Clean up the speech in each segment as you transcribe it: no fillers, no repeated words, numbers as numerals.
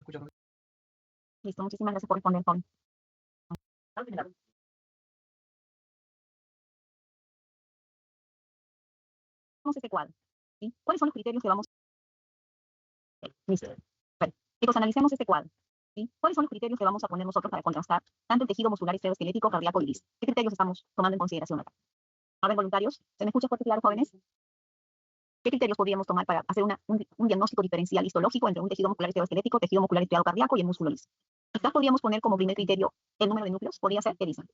Escucha, Listo, muchísimas gracias por responder, joven. Vamos a este cuadro. ¿Sí? ¿Cuáles son los criterios que vamos a hacer? Listo. Bueno, chicos, analicemos este cuadro. ¿Sí? ¿Cuáles son los criterios que vamos a poner nosotros para contrastar tanto el tejido muscular esquelético, cardíaco y listo? ¿Qué criterios estamos tomando en consideración acá? A ver, voluntarios, ¿se me escucha fuerte y claro, jóvenes? ¿Qué criterios podríamos tomar para hacer un diagnóstico diferencial histológico entre un tejido muscular esquelético, tejido muscular estriado cardíaco y el músculo liso? Quizás podríamos poner como primer criterio el número de núcleos, podría ser, ¿qué dicen?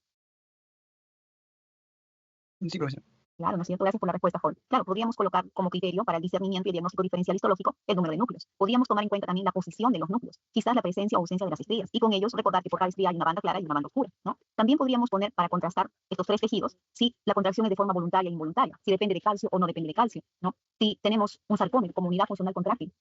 sí, profesor. Claro, ¿no es cierto? Gracias por la respuesta, Jorge. Claro, podríamos colocar como criterio para el discernimiento y el diagnóstico diferencial histológico el número de núcleos. Podríamos tomar en cuenta también la posición de los núcleos, quizás la presencia o ausencia de las estrías, y con ellos recordar que por cada estría hay una banda clara y una banda oscura, ¿no? También podríamos poner para contrastar estos tres tejidos si la contracción es de forma voluntaria e involuntaria, si depende de calcio o no depende de calcio, ¿no? Si tenemos un sarcómero como unidad funcional contráctil,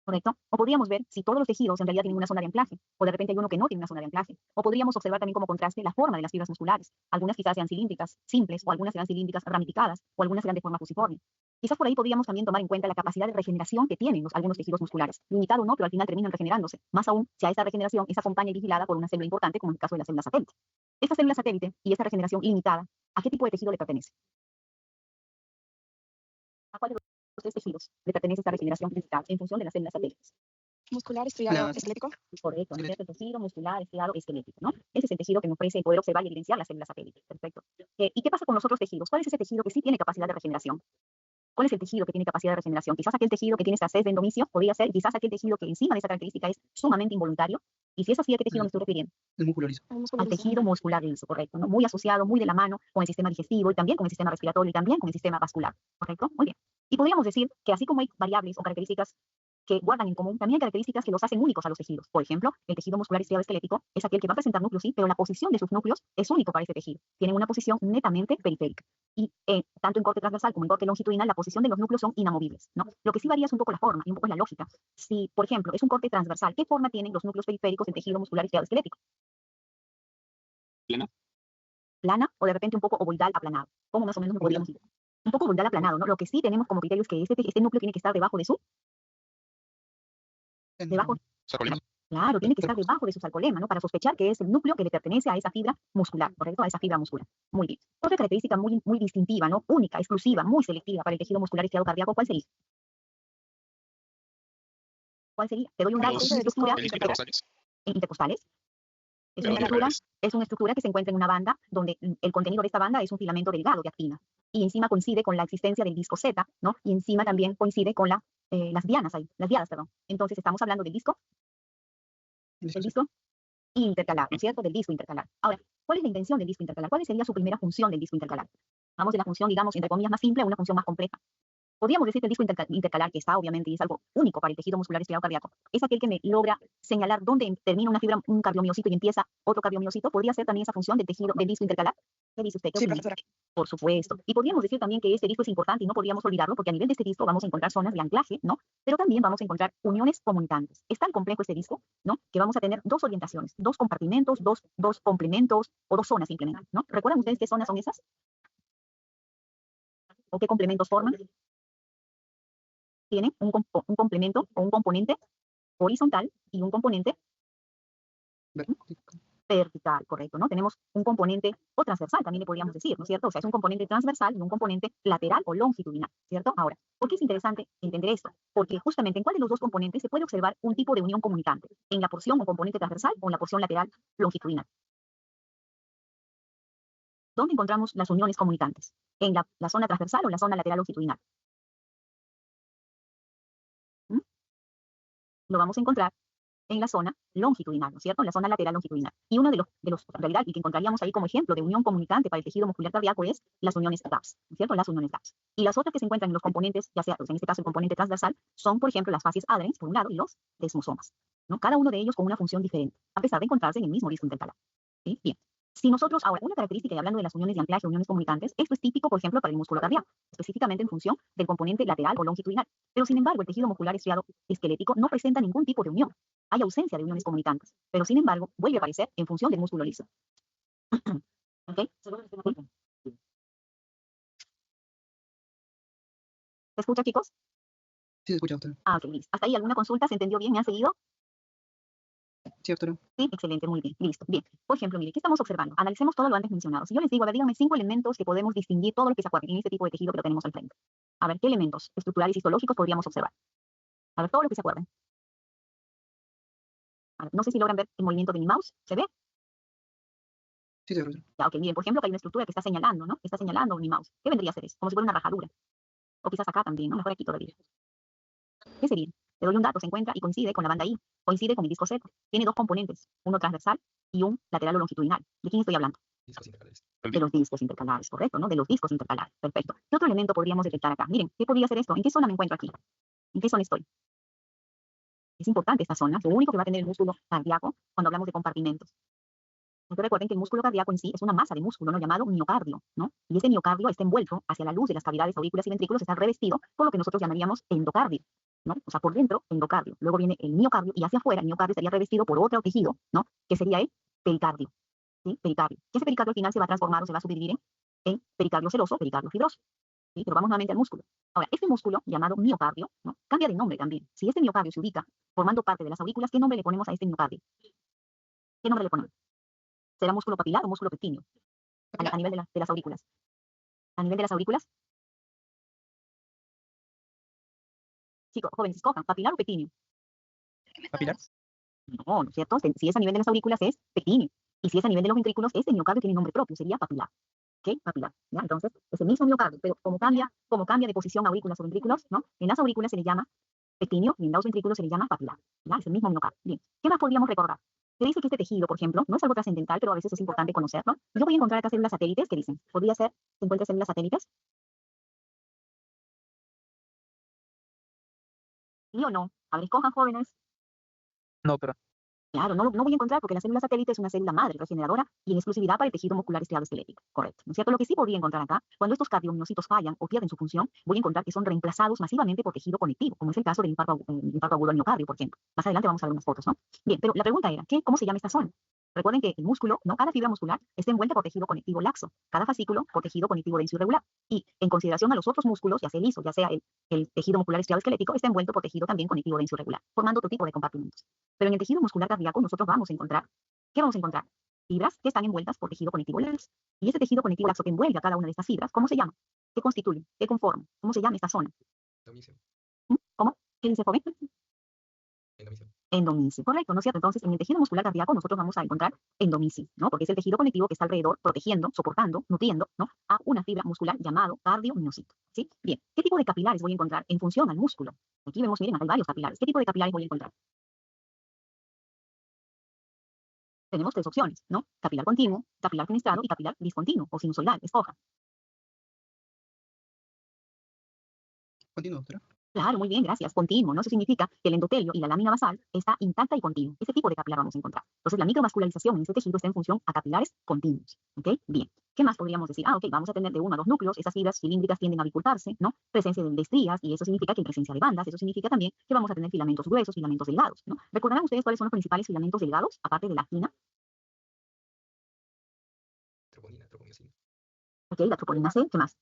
¿correcto? O podríamos ver si todos los tejidos en realidad tienen una zona de anclaje, o de repente hay uno que no tiene una zona de anclaje. O podríamos observar también como contraste la forma de las fibras musculares. Algunas quizás sean cilíndricas, simples, o algunas serán cilíndricas ramificadas, o algunas serán de forma fusiforme. Quizás por ahí podríamos también tomar en cuenta la capacidad de regeneración que tienen algunos tejidos musculares. Limitado o no, pero al final terminan regenerándose. Más aún, si a esa regeneración es acompañada y vigilada por una célula importante, como en el caso de la célula satélite. Esta célula satélite y esta regeneración ilimitada, ¿a qué tipo de tejido le pertenece? ¿A cuál de los tres tejidos le pertenece esta regeneración limitada en función de las células satélites? Muscular, estriado, Las- esquelético. Correcto, ¿no es cierto? El tejido muscular, estriado, esquelético, ¿no? Ese es el tejido que nos ofrece poder observar y evidenciar las células satélites. Perfecto. ¿Y qué pasa con los otros tejidos? ¿Cuál es ese tejido que sí tiene capacidad de regeneración? ¿Cuál es el tejido que tiene capacidad de regeneración? Quizás aquel tejido que tiene escasez de endomisio podría ser, quizás aquel tejido que encima de esa característica es sumamente involuntario. Y si es así, ¿a qué tejido me estoy refiriendo? El músculo liso. El músculo Al liso. tejido muscular liso, correcto, ¿no? Muy asociado, muy de la mano con el sistema digestivo y también con el sistema respiratorio y también con el sistema vascular, ¿correcto? Muy bien. Y podríamos decir que así como hay variables o características que guardan en común, también hay características que los hacen únicos a los tejidos. Por ejemplo, el tejido muscular estriado esquelético es aquel que va a presentar núcleos, sí, pero la posición de sus núcleos es único para ese tejido. Tienen una posición netamente periférica. Y tanto en corte transversal como en corte longitudinal, la posición de los núcleos son inamovibles, ¿no? Lo que sí varía es un poco la forma y un poco es la lógica. Si, por ejemplo, es un corte transversal, ¿qué forma tienen los núcleos periféricos del tejido muscular estriado esquelético? Plana. Plana o de repente un poco ovoidal aplanado. ¿Cómo más o menos nos podríamos ir? Un poco ovoidal aplanado, ¿no? Lo que sí tenemos como criterio es que este núcleo tiene que estar debajo de su, debajo, Sarcolema. claro, tiene que estar debajo de su sarcolema, ¿no? Para sospechar que es el núcleo que le pertenece a esa fibra muscular, ¿correcto? A esa fibra muscular. Muy bien. Otra característica muy, muy distintiva, ¿no? Única, exclusiva, muy selectiva para el tejido muscular estriado cardíaco, ¿cuál sería? ¿Cuál sería? Te doy un dato, es una estructura en intercostales. Es una estructura que se encuentra en una banda donde el contenido de esta banda es un filamento delgado de actina. Y encima coincide con la existencia del disco Z, ¿no? Y encima también coincide con las dianas ahí, las diadas, perdón. Entonces estamos hablando del disco intercalar, ¿no es cierto? Del disco intercalar. Ahora, ¿cuál es la intención del disco intercalar? ¿Cuál sería su primera función del disco intercalar? Vamos de la función, digamos, entre comillas, más simple a una función más compleja. Podríamos decir que el disco intercalar, que está obviamente y es algo único para el tejido muscular estriado cardíaco, es aquel que me logra señalar dónde termina una fibra, un cardiomiocito y empieza otro cardiomiocito. ¿Podría ser también esa función del tejido, del disco intercalar? ¿Qué dice usted? ¿Qué Sí, opina? profesora. Por supuesto. Y podríamos decir también que este disco es importante y no podríamos olvidarlo porque a nivel de este disco vamos a encontrar zonas de anclaje, ¿no? Pero también vamos a encontrar uniones comunicantes. Es tan complejo este disco, ¿no? Que vamos a tener dos orientaciones, dos compartimentos, dos complementos o dos zonas simplemente, ¿no? ¿Recuerdan ustedes qué zonas son esas? ¿O qué complementos forman? Tienen un complemento o un componente horizontal y un componente vertical, correcto, ¿no? Tenemos un componente o transversal, también le podríamos decir, ¿no es cierto? O sea, es un componente transversal y un componente lateral o longitudinal, ¿cierto? Ahora, ¿por qué es interesante entender esto? Porque justamente en cuál de los dos componentes se puede observar un tipo de unión comunicante, en la porción o componente transversal o en la porción lateral longitudinal. ¿Dónde encontramos las uniones comunicantes? ¿En la zona transversal o en la zona lateral longitudinal? ¿Mm? Lo vamos a encontrar en la zona longitudinal, ¿no es cierto? En la zona lateral longitudinal. Y uno en realidad, y que encontraríamos ahí como ejemplo de unión comunicante para el tejido muscular cardíaco es las uniones GAPS, ¿no es cierto? Las uniones GAPS. Y las otras que se encuentran en los componentes, ya sea, pues en este caso el componente transversal, son, por ejemplo, las fases adherens, por un lado, y los desmosomas, ¿no? Cada uno de ellos con una función diferente, a pesar de encontrarse en el mismo disco intercalar. ¿Sí? Bien. Si nosotros, ahora, una característica, y hablando de las uniones de anclaje, uniones comunicantes, esto es típico, por ejemplo, para el músculo cardíaco, específicamente en función del componente lateral o longitudinal. Pero, sin embargo, el tejido muscular estriado esquelético no presenta ningún tipo de unión. Hay ausencia de uniones comunicantes, pero sin embargo vuelve a aparecer en función del músculo liso. ¿Ok? ¿Se escucha, chicos? Sí, se escucha usted. Ah, ok, listo. ¿Hasta ahí alguna consulta? ¿Se entendió bien? ¿Me han seguido? Sí, doctora. Sí, excelente, muy bien, listo. Bien, por ejemplo, mire, ¿qué estamos observando? Analicemos todo lo antes mencionado. Si yo les digo, a ver, díganme 5 elementos que podemos distinguir todo lo que se acuerden en este tipo de tejido que lo tenemos al frente. A ver, ¿qué elementos estructurales y histológicos podríamos observar? A ver, todo lo que se acuerden. A ver, no sé si logran ver el movimiento de mi mouse. ¿Se ve? Sí, doctora. Ya, ok, miren, por ejemplo, que hay una estructura que está señalando, ¿no? Está señalando mi mouse. ¿Qué vendría a ser eso? Como si fuera una rajadura. O quizás acá también, ¿no? Mejor aquí todavía. ¿Qué sería? Le doy un dato, se encuentra y coincide con la banda I. Coincide con mi disco seco. Tiene dos componentes, uno transversal y un lateral o longitudinal. ¿De quién estoy hablando? Discos intercalares. De los discos intercalares, correcto, ¿no? De los discos intercalares. Perfecto. ¿Qué otro elemento podríamos detectar acá? Miren, ¿qué podría ser esto? ¿En qué zona me encuentro aquí? ¿En qué zona estoy? Es importante esta zona, lo único que va a tener el músculo cardíaco cuando hablamos de compartimentos. Entonces recuerden que el músculo cardíaco en sí es una masa de músculo, ¿no? Llamado miocardio, ¿no? Y ese miocardio está envuelto hacia la luz de las cavidades aurículas y ventrículos, está revestido por lo que nosotros llamaríamos endocardio, ¿no? O sea, por dentro, endocardio. Luego viene el miocardio y hacia afuera el miocardio estaría revestido por otro tejido, ¿no? Que sería el pericardio, ¿sí? Pericardio. Que ese pericardio al final se va a transformar o se va a subdividir en pericardio seroso, pericardio fibroso. ¿Sí? Pero vamos nuevamente al músculo. Ahora, este músculo llamado miocardio, ¿no? Cambia de nombre también. Si este miocardio se ubica formando parte de las aurículas, ¿qué nombre le ponemos a este miocardio? ¿Qué nombre le ponemos? ¿Será músculo papilar o músculo pectíneo? A nivel de las aurículas. A nivel de las aurículas, chicos, jóvenes, escojan, papilar o pectíneo. ¿Papilar? No, ¿no es cierto? Si es a nivel de las aurículas es pectíneo. Y si es a nivel de los ventrículos, este miocardio tiene nombre propio, sería papilar. ¿Ok? Papilar. ¿Ya? Entonces, es el mismo miocardio, pero como cambia de posición aurículas o ventrículos, ¿no? En las aurículas se le llama pectíneo y en los ventrículos se le llama papilar. ¿Ya? Es el mismo miocardio. Bien. ¿Qué más podríamos recordar? Se dice que este tejido, por ejemplo, no es algo trascendental, pero a veces es importante conocerlo. Yo voy a encontrar acá células satélites que dicen, ¿podría ser, se encuentra células satélites? ¿Sí o no? A ver, escojan jóvenes. No, doctora. Claro, no voy a encontrar porque la célula satélite es una célula madre regeneradora y en exclusividad para el tejido muscular estriado esquelético. Correcto. ¿No es cierto? Lo que sí podría encontrar acá, cuando estos cardiomiocitos fallan o pierden su función, voy a encontrar que son reemplazados masivamente por tejido conectivo, como es el caso del infarto agudo al miocardio, por ejemplo. Más adelante vamos a ver unas fotos, ¿no? Bien, pero la pregunta era, ¿cómo se llama esta zona? Recuerden que el músculo, ¿no? Cada fibra muscular está envuelta por tejido conectivo laxo, cada fascículo por tejido conectivo denso y regular. Y en consideración a los otros músculos, ya sea el liso, ya sea el tejido muscular estriado esquelético, está envuelto por tejido también conectivo denso y regular, formando otro tipo de compartimentos. Pero en el tejido muscular cardíaco nosotros vamos a encontrar, ¿qué vamos a encontrar? Fibras que están envueltas por tejido conectivo laxo. Y ese tejido conectivo laxo que envuelve a cada una de estas fibras, ¿cómo se llama? ¿Qué constituye? ¿Qué conforma? ¿Cómo se llama esta zona? Endomisio. ¿Cómo? ¿Qué dice joven? Endomisio. Endomisio, correcto, ¿no es cierto? Entonces, en el tejido muscular cardíaco nosotros vamos a encontrar endomisio, ¿no? Porque es el tejido conectivo que está alrededor, protegiendo, soportando, nutriendo, ¿no? A una fibra muscular llamado cardiomiocito, ¿sí? Bien, ¿qué tipo de capilares voy a encontrar en función al músculo? Aquí vemos, miren, hay varios capilares. ¿Qué tipo de capilares voy a encontrar? Tenemos tres opciones, ¿no? Capilar continuo, capilar fenestrado y capilar discontinuo o sinusoidal. Escoja. Continúa, doctora. Claro, muy bien, gracias. Continuo, ¿no? Eso significa que el endotelio y la lámina basal está intacta y continua. Ese tipo de capilar vamos a encontrar. Entonces, la microvascularización en este tejido está en función a capilares continuos. ¿Ok? Bien. ¿Qué más podríamos decir? Ok, vamos a tener de 1 a 2 núcleos. Esas fibras cilíndricas tienden a bifurcarse, ¿no? Presencia de estrías, y eso significa que hay presencia de bandas. Eso significa también que vamos a tener filamentos gruesos, filamentos delgados, ¿no? ¿Recordarán ustedes cuáles son los principales filamentos delgados, aparte de la actina? Troponina, tropomiosina. Ok, la troponina C. ¿Qué más?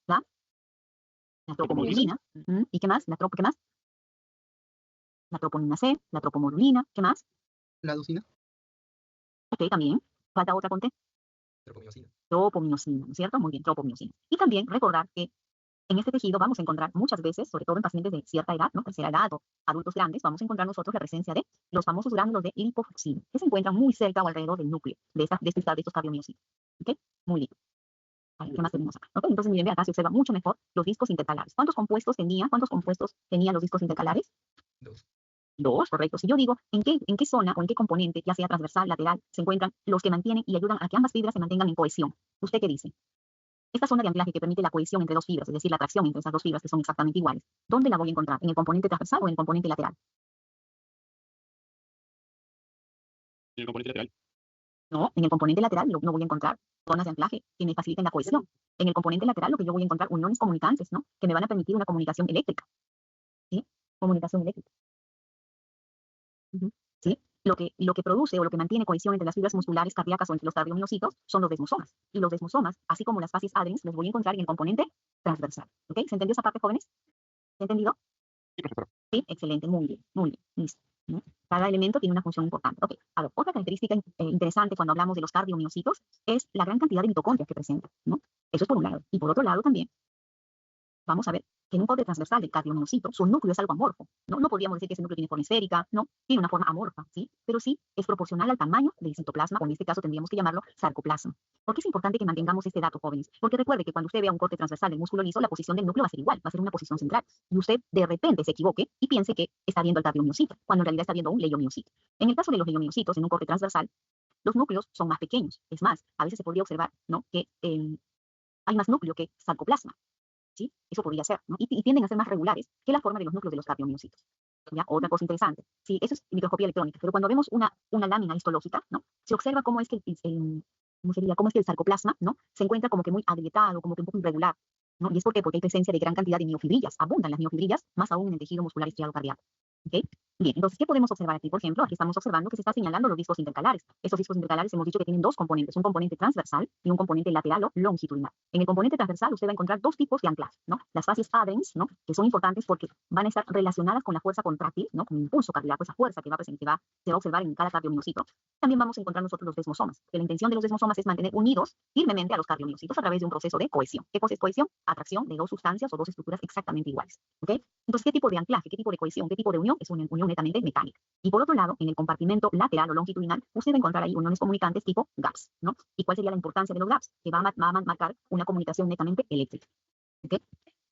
La tropomodulina. ¿Y qué más? ¿Qué más? La troponina C, la tropomodulina. ¿Qué más? La docina. Ok, también. Falta otra con T. Tropomiosina. Tropomiosina, ¿no es cierto? Muy bien, tropomiosina. Y también recordar que en este tejido vamos a encontrar muchas veces, sobre todo en pacientes de cierta edad, ¿no? Tercera edad o adultos grandes, vamos a encontrar nosotros la presencia de los famosos gránulos de lipofucsina, que se encuentran muy cerca o alrededor del núcleo de estos cardiomiocitos. ¿Ok? Muy bien. Vale, ¿qué más tenemos acá? ¿Ok? Entonces, miren, acá se observa mucho mejor los discos intercalares. ¿Cuántos compuestos tenían los discos intercalares? 2. Dos, correcto. Si yo digo en qué zona o en qué componente, ya sea transversal, lateral, se encuentran los que mantienen y ayudan a que ambas fibras se mantengan en cohesión. ¿Usted qué dice? Esta zona de anclaje que permite la cohesión entre dos fibras, es decir, la atracción entre esas dos fibras que son exactamente iguales, ¿dónde la voy a encontrar? ¿En el componente transversal o en el componente lateral? En el componente lateral. No, en el componente lateral no voy a encontrar zonas de anclaje que me faciliten la cohesión. En el componente lateral lo que yo voy a encontrar uniones comunicantes, ¿no? Que me van a permitir una comunicación eléctrica. ¿Sí? Comunicación eléctrica. Ujú. ¿Sí? Lo que produce o lo que mantiene cohesión entre las fibras musculares cardíacas o entre los cardiomiocitos son los desmosomas. Y los desmosomas, así como las fases adrens, los voy a encontrar en el componente transversal. ¿Ok? ¿Se entendió esa parte, jóvenes? ¿Se ha entendido? Sí, profesor. Sí, excelente, muy bien, listo. ¿no? Cada elemento tiene una función importante. Ok, a ver, otra característica interesante cuando hablamos de los cardiomiocitos es la gran cantidad de mitocondrias que presentan, ¿no? Eso es por un lado. Y por otro lado también, vamos a ver que en un corte transversal del cardiomiocito, su núcleo es algo amorfo, ¿no? No podríamos decir que ese núcleo tiene forma esférica, no, tiene una forma amorfa, ¿sí? Pero sí es proporcional al tamaño del citoplasma, o en este caso tendríamos que llamarlo sarcoplasma. ¿Por qué es importante que mantengamos este dato, jóvenes? Porque recuerde que cuando usted vea un corte transversal del músculo liso, la posición del núcleo va a ser igual, va a ser una posición central. Y usted de repente se equivoque y piense que está viendo el cardiomiocito, cuando en realidad está viendo un leiomiocito. En el caso de los leiomiocitos, en un corte transversal, los núcleos son más pequeños. Es más, a veces se podría observar, ¿no?, que hay más núcleo que sarcoplasma. ¿Sí? Eso podría ser, ¿no? Y tienden a ser más regulares que la forma de los núcleos de los cardiomiocitos. ¿Ya? Otra cosa interesante. Sí, eso es microscopía electrónica, pero cuando vemos una lámina histológica, ¿no? Se observa cómo es que ¿cómo sería? Cómo es que el sarcoplasma, ¿no?, se encuentra como que muy agrietado, como que un poco irregular, ¿no? ¿Y es porque hay presencia de gran cantidad de miofibrillas? Abundan las miofibrillas, más aún en el tejido muscular estriado cardíaco. ¿Ok? Bien, entonces, ¿qué podemos observar aquí? Por ejemplo, aquí estamos observando que se está señalando los discos intercalares. Estos discos intercalares hemos dicho que tienen dos componentes, un componente transversal y un componente lateral o longitudinal. En el componente transversal usted va a encontrar dos tipos de anclaje, ¿no? Las fascias adherens, ¿no?, que son importantes porque van a estar relacionadas con la fuerza contráctil, ¿no?, con el impulso cardíaco, esa fuerza que se va a observar en cada cardiomiocito. También vamos a encontrar nosotros los desmosomas, que la intención de los desmosomas es mantener unidos firmemente a los cardiomiocitos a través de un proceso de cohesión. ¿Qué cosa es cohesión? Atracción de dos sustancias o dos estructuras exactamente iguales. ¿Ok? Entonces, ¿qué tipo de anclaje, qué tipo de cohesión, qué tipo de unión? Es una unión netamente mecánica. Y por otro lado, en el compartimento lateral o longitudinal, usted va a encontrar ahí uniones comunicantes tipo gaps, ¿no? ¿Y cuál sería la importancia de los gaps? Que va a marcar una comunicación netamente eléctrica. ¿Ok?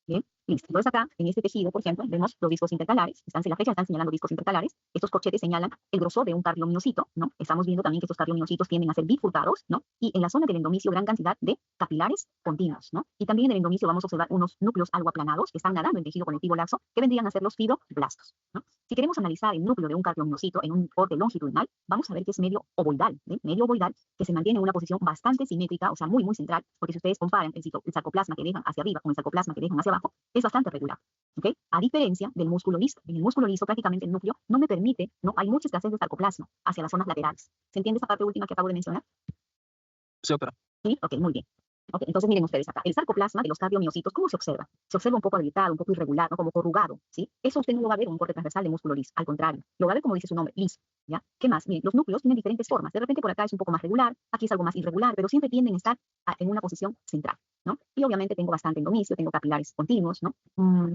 Bien, listo. Entonces acá, en este tejido, por ejemplo, vemos los discos intercalares. La flecha están señalando discos intercalares. Estos corchetes señalan el grosor de un cardiomiocito, ¿no? Estamos viendo también que estos cardiomiocitos tienden a ser bifurcados, ¿no? Y en la zona del endomicio, gran cantidad de capilares continuos, ¿no? Y también en el endomicio vamos a observar unos núcleos algo aplanados que están nadando en tejido conectivo laxo, que vendrían a ser los fibroblastos, ¿no? Si queremos analizar el núcleo de un cardiomiocito en un corte longitudinal, vamos a ver que es medio ovoidal, ¿eh? Medio ovoidal, que se mantiene en una posición bastante simétrica, o sea, muy, muy central, porque si ustedes comparan el sarcoplasma que dejan hacia arriba con el sarcoplasma que dejan hacia abajo, es bastante regular, ¿ok? A diferencia del músculo liso. En el músculo liso, prácticamente el núcleo no me permite, ¿no? Hay mucha escasez de sarcoplasma hacia las zonas laterales. ¿Se entiende esa parte última que acabo de mencionar? Sí, doctora. ¿Sí? Ok, muy bien. Okay, entonces miren ustedes acá, el sarcoplasma de los cardiomiocitos, ¿cómo se observa? Se observa un poco agrietado, un poco irregular, ¿no?, como corrugado, ¿sí? Eso usted no lo va a ver en un corte transversal de músculo liso, al contrario, lo va a ver como dice su nombre, liso, ¿ya? ¿Qué más? Miren, los núcleos tienen diferentes formas, de repente por acá es un poco más regular, aquí es algo más irregular, pero siempre tienden a estar en una posición central, ¿no? Y obviamente tengo bastante endomicio, tengo capilares continuos, ¿no?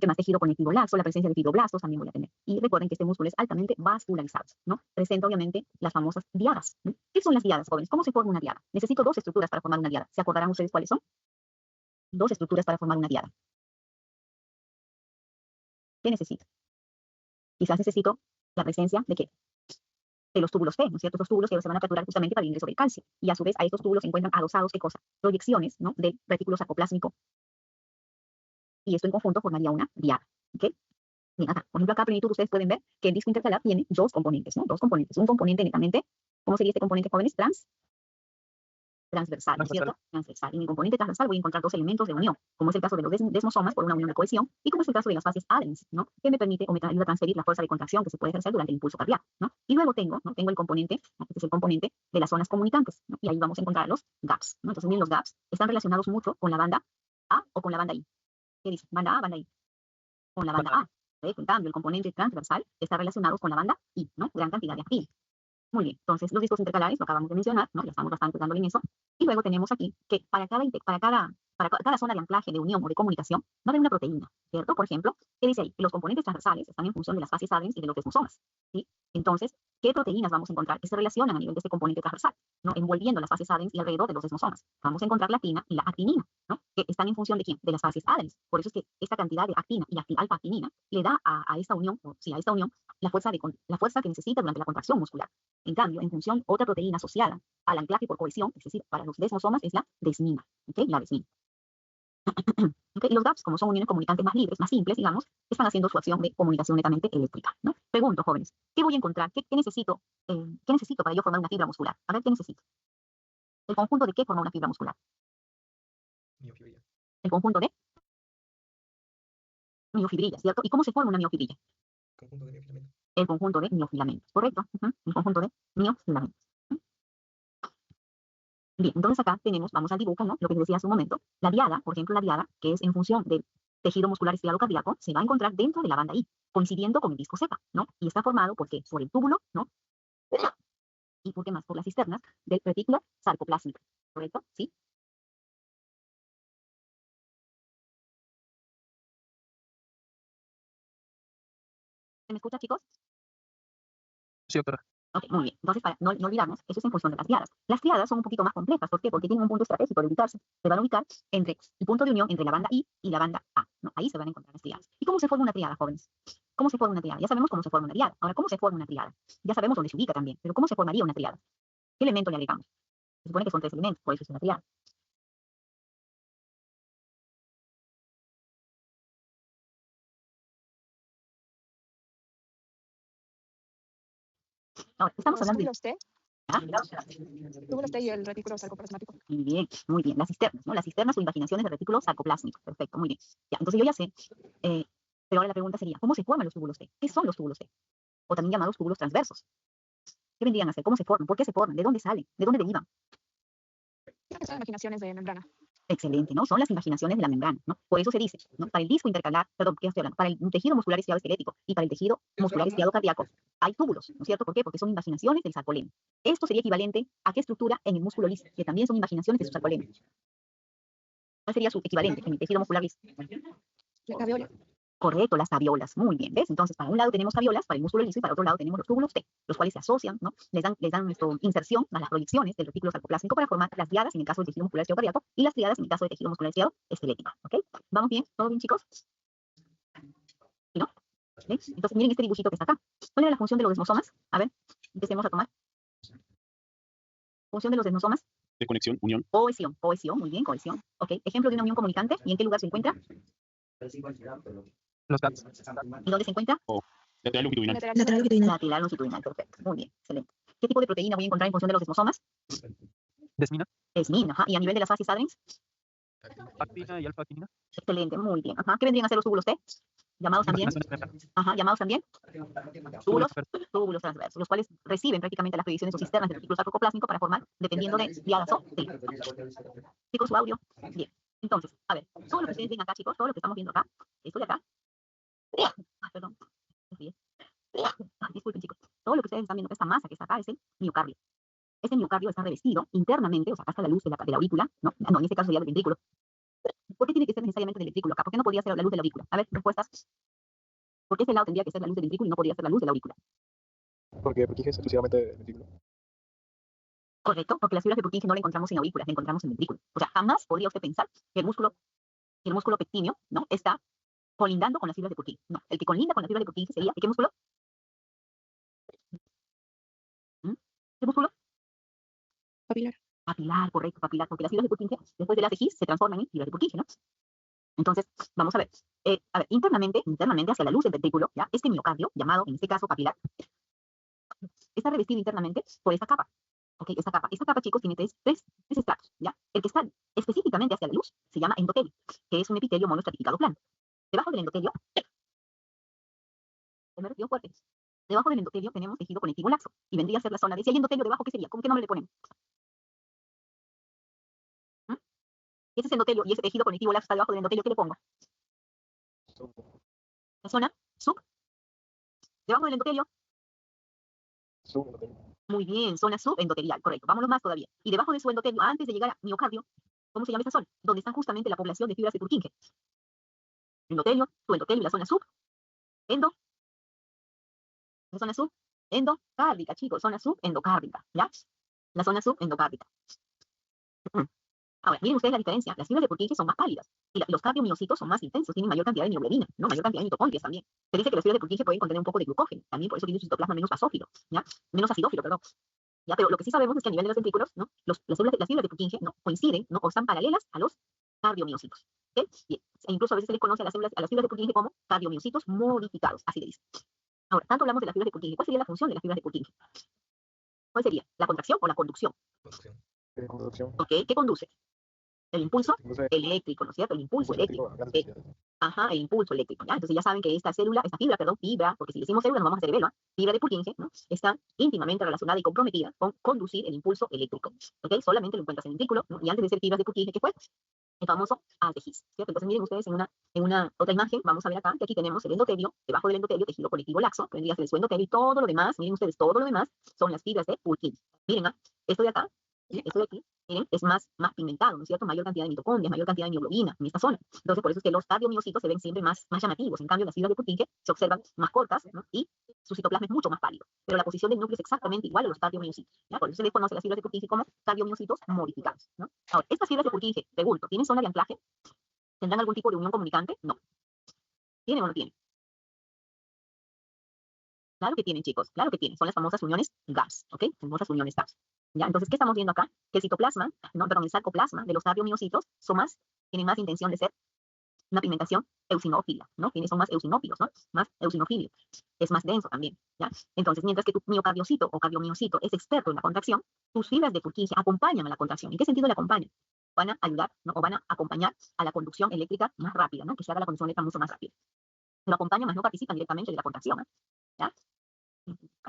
¿Qué más? Tejido conectivo laxo, la presencia de fibroblastos también voy a tener. Y recuerden que este músculo es altamente vascularizado, ¿no? Presenta obviamente las famosas diadas, ¿no? ¿Qué son las diadas, jóvenes? ¿Cómo se forma una diada? Necesito dos estructuras para formar una diada. ¿Se acordarán ustedes cuáles son? Dos estructuras para formar una diada. ¿Qué necesito? Quizás necesito la presencia ¿de qué? De los túbulos T, ¿no es cierto? Esos túbulos que se van a capturar justamente para el ingreso del calcio. Y a su vez a estos túbulos se encuentran adosados, ¿qué cosa? Proyecciones, ¿no?, del retículo sarcoplásmico. Y esto en conjunto formaría una diada. ¿Ok? Bien, acá, por ejemplo, acá a plenitud ustedes pueden ver que el disco intercalar tiene dos componentes, ¿no? Dos componentes. Un componente netamente, ¿cómo sería este componente, jóvenes? Transversal, ¿no es cierto? Transversal. En el componente transversal voy a encontrar dos elementos de unión, como es el caso de los desmosomas por una unión de cohesión, y como es el caso de las fases adherens, ¿no?, que me permite o me ayuda a transferir la fuerza de contracción que se puede ejercer durante el impulso cardíaco, ¿no? Y luego tengo, ¿no?, tengo el componente, ¿no?, este es el componente de las zonas comunicantes, ¿no? Y ahí vamos a encontrar los gaps, ¿no? Entonces, miren, los gaps están relacionados mucho con la banda A o con la banda I. ¿Qué dice? Banda A, banda I. Con la banda A. En cambio, el componente transversal está relacionado con la banda I, ¿no? Gran cantidad de actina. Muy bien, entonces los discos intercalares lo acabamos de mencionar, ¿no? Ya estamos bastante dándole en eso. Y luego tenemos aquí que para cada zona de anclaje, de unión o de comunicación, va a haber una proteína, ¿cierto? Por ejemplo, ¿qué dice ahí? Que los componentes transversales están en función de las fases adherens y de los desmosomas, ¿sí? Entonces, ¿qué proteínas vamos a encontrar que se relacionan a nivel de este componente transversal, ¿no?, envolviendo las fases adherens y alrededor de los desmosomas? Vamos a encontrar la actina y la actinina, ¿no?, que están en función de ¿quién? De las fases adherens. Por eso es que esta cantidad de actina y alfa-actinina le da a esta unión, la fuerza que necesita durante la contracción muscular. En cambio, en función, otra proteína asociada al anclaje por cohesión, es decir, para los desmosomas, es la desmina, ¿ok? La desmina. ¿Okay? Y los gaps, como son uniones comunicantes más libres, más simples, digamos, están haciendo su acción de comunicación netamente eléctrica, ¿no? Pregunto, jóvenes, ¿qué voy a encontrar? ¿Qué necesito para yo formar una fibra muscular? A ver, ¿qué necesito? ¿El conjunto de qué forma una fibra muscular? Miofibrilla. El conjunto de miofibrillas, ¿cierto? ¿Y cómo se forma una miofibrilla? Conjunto de miofilamentos. El conjunto de miofilamentos, ¿correcto? El conjunto de miofilamentos. Bien, entonces acá tenemos, vamos al dibujo, ¿no?, lo que les decía hace un momento, la diada, por ejemplo, la diada, que es en función del tejido muscular estriado cardíaco se va a encontrar dentro de la banda I, coincidiendo con el disco Z, ¿no? Y está formado ¿por qué? Por el túbulo, ¿no? ¿Y por qué más? Por las cisternas del retículo sarcoplásmico, ¿correcto? ¿Sí? ¿Se me escucha, chicos? Sí, doctora. Ok, muy bien. Entonces, para no olvidarnos, eso es en función de las triadas. Las triadas son un poquito más complejas. ¿Por qué? Porque tienen un punto estratégico de ubicarse. Se van a ubicar entre el punto de unión entre la banda I y la banda A, ¿no? Ahí se van a encontrar las triadas. ¿Y cómo se forma una triada, jóvenes? ¿Cómo se forma una triada? Ya sabemos cómo se forma una triada. Ahora, ¿cómo se forma una triada? Ya sabemos dónde se ubica también, pero ¿cómo se formaría una triada? ¿Qué elemento le agregamos? Se supone que son 3 elementos, por eso es una triada. Ahora, estamos Los hablando de... túbulos T, ¿Ah? túbulos T y el retículo sarcoplasmático. Muy bien, muy bien. Las cisternas, ¿no? Las cisternas o invaginaciones del retículo sarcoplásmico. Perfecto, muy bien. Ya, entonces yo ya sé, pero ahora la pregunta sería, ¿cómo se forman los túbulos T? ¿Qué son los túbulos T? O también llamados túbulos transversos. ¿Qué vendrían a ser? ¿Cómo se forman? ¿Por qué se forman? ¿De dónde salen? ¿De dónde derivan? Creo que son imaginaciones de membrana. Excelente, ¿no? Son las invaginaciones de la membrana, ¿no? Por eso se dice, ¿no? Para el disco intercalar, perdón, ¿qué estoy hablando? Para el tejido muscular estriado esquelético y para el tejido muscular estriado cardíaco, hay túbulos, ¿no es cierto? ¿Por qué? Porque son invaginaciones del sarcoleno. Esto sería equivalente a qué estructura en el músculo liso, que también son invaginaciones de su sarcoleno. ¿Cuál sería su equivalente en el tejido muscular liso? La gaviola. Correcto, las gaviolas. Muy bien, ¿ves? Entonces, para un lado tenemos gaviolas, para el músculo liso, y para otro lado tenemos los túbulos T, los cuales se asocian, ¿no? Les dan inserción a las proyecciones del retículo sarcoplásmico para formar las triadas en el caso del tejido muscular estriado cardíaco y las triadas en el caso del tejido muscular estriado esquelético. ¿Ok? ¿Vamos bien? ¿Todo bien, chicos? ¿Sí, no? ¿Ves? Entonces, miren este dibujito que está acá. ¿Cuál era la función de los desmosomas? A ver, empecemos a tomar. Función de los desmosomas. De conexión, unión. Cohesión, cohesión, muy bien, cohesión. ¿Ok? Ejemplo de una unión comunicante. ¿Y en qué lugar se encuentra? Los GATs. ¿Y dónde se encuentra? Lateral longitudinal. Lateral longitudinal. Lateral longitudinal, perfecto. Muy bien, excelente. ¿Qué tipo de proteína voy a encontrar en función de los desmosomas? Desmina, Esmina, ajá. ¿Y a nivel de las fases adrens? actina y alfa-actinina. Excelente, muy bien. Ajá. ¿Qué vendrían a ser los túbulos T? Llamados también. Invaginaciones membranas. Ajá, llamados también. Túbulos Túbulos transversos, los cuales reciben prácticamente las proyecciones o cisternas del retículo sarcoplásmico para formar, dependiendo de triadas o T. Chicos, su audio. Bien. Entonces, a ver, todo lo que ustedes ven acá, chicos, todo lo que estamos viendo acá, esto de acá. Ah, perdón. Disculpen, chicos. Todo lo que ustedes están viendo, esta masa que está acá, es el miocardio. Este miocardio está revestido internamente, o sea, acá está la luz de la aurícula, ¿no? No, en este caso sería del ventrículo. ¿Por qué tiene que ser necesariamente del ventrículo acá? ¿Por qué no podría ser la luz de la aurícula? A ver, respuestas. ¿Por qué ese lado tendría que ser la luz del ventrículo y no podría ser la luz de la aurícula? Porque Purkinje es exclusivamente del ventrículo. Correcto, porque las fibras de Purkinje no la encontramos en aurículas, la encontramos en ventrículo. O sea, jamás podría usted pensar que el músculo pectíneo, ¿no? Está colindando con las fibras de Purkinje. No, el que colinda con las fibras de Purkinje sería, ¿qué músculo? ¿Mm? ¿Qué músculo? Papilar. Papilar, correcto, papilar, porque las fibras de Purkinje, después de la CGIS, se transforman en fibras de Purkinje, ¿no? Entonces, vamos a ver. Internamente hacia la luz del ventrículo, ¿ya? Este miocardio, llamado en este caso papilar, está revestido internamente por esta capa. ¿Ok? Esta capa, chicos, tiene tres estratos, ¿ya? El que está específicamente hacia la luz se llama endotelio, que es un epitelio monoestratificado plano. Debajo del endotelio, me refiero fuerte. Debajo del endotelio tenemos tejido conectivo laxo, y vendría a ser la zona de, si hay endotelio debajo, ¿qué sería? ¿Cómo qué nombre le ponemos? ¿Mm? Ese es endotelio y ese tejido conectivo laxo está debajo del endotelio, ¿qué le pongo? La zona sub, debajo del endotelio. Muy bien, zona subendotelial, correcto. Vámonos más todavía. Y debajo de su endotelio, antes de llegar a miocardio, ¿cómo se llama esa zona? Donde está justamente la población de fibras de Purkinje. Endotelio, su endotelio y la zona endo, la zona endocárdica, chicos, zona endocárdica, ¿ya? La zona endocárdica. Ahora, miren ustedes la diferencia. Las fibras de Purkinje son más pálidas y los cardiomiocitos son más intensos, tienen mayor cantidad de mioglobina, ¿no? Mayor cantidad de mitocondrias también. Se dice que las fibras de Purkinje pueden contener un poco de glucógeno, también por eso tiene un citoplasma menos basófilo, ¿ya? Menos acidófilo, perdón. ¿Ya? Pero lo que sí sabemos es que a nivel de los ventrículos, ¿no? Las fibras de Purkinje, ¿no? Coinciden, ¿no? O están paralelas a los cardiomiocitos. ¿Ok? Bien. E incluso a veces se les conoce a las fibras de Purkinje como cardiomiocitos modificados, así le dicen. Ahora, tanto hablamos de las fibras de Purkinje. ¿Cuál sería la función de las fibras de Purkinje? ¿Cuál sería? ¿La contracción o la conducción? Conducción. ¿Ok? ¿Qué conduce? El impulso Entonces, eléctrico, ¿no es cierto? El impulso eléctrico. a grandes velocidades. Ajá, el impulso eléctrico, ¿ya? Entonces ya saben que esta fibra, porque si decimos célula nos vamos a hacer velo, ¿ah? Fibra de Purkinje, ¿no? Está íntimamente relacionada y comprometida con conducir el impulso eléctrico, ¿ok? Solamente lo encuentras en el ventrículo, ¿no? Y antes de ser fibras de Purkinje, ¿qué fue? el famoso haz de His, ¿cierto? Entonces miren ustedes en una otra imagen, vamos a ver acá, que aquí tenemos el endotelio, debajo del endotelio, tejido conectivo laxo, que vendría a ser su endotelio, y todo lo demás, miren ustedes, todo lo demás son las fibras de Purkinje. Miren, esto de acá, ¿sí? Esto de aquí, miren, es más pigmentado, ¿no es cierto? Mayor cantidad de mitocondrias, mayor cantidad de mioglobina en esta zona. Entonces, por eso es que los cardiomiocitos se ven siempre más llamativos. En cambio, las fibras de Purkinje se observan más cortas, ¿no? Y su citoplasma es mucho más pálido. Pero la posición del núcleo es exactamente igual a los cardiomiocitos, ¿ya? Por eso se les conoce las fibras de Purkinje como cardiomiocitos modificados, ¿no? Ahora, estas fibras de Purkinje, pregunto, ¿tienen zona de anclaje? ¿Tendrán algún tipo de unión comunicante? No. ¿Tienen o no tienen? Claro que tienen, chicos, claro que tienen. Son las famosas uniones GAPS, ¿ok? Famosas uniones GAPS. ¿Ya? Entonces, ¿qué estamos viendo acá? Que el citoplasma, no, perdón, el sarcoplasma de los cardiomiocitos tienen más intención de ser una pigmentación eosinófila, ¿no? Son más eosinófilos, ¿no? Más eosinofilio. Es más denso también, ¿ya? Entonces, mientras que tu miocardiocito o cardiomiocito es experto en la contracción, tus fibras de Purkinje acompañan a la contracción. ¿En qué sentido le acompañan? Van a ayudar, ¿no? O van a acompañar a la conducción eléctrica más rápida, ¿no? Que se haga la conducción eléctrica mucho más rápida. Lo acompañan, más no participan directamente de la contracción, ¿eh? ¿Ya?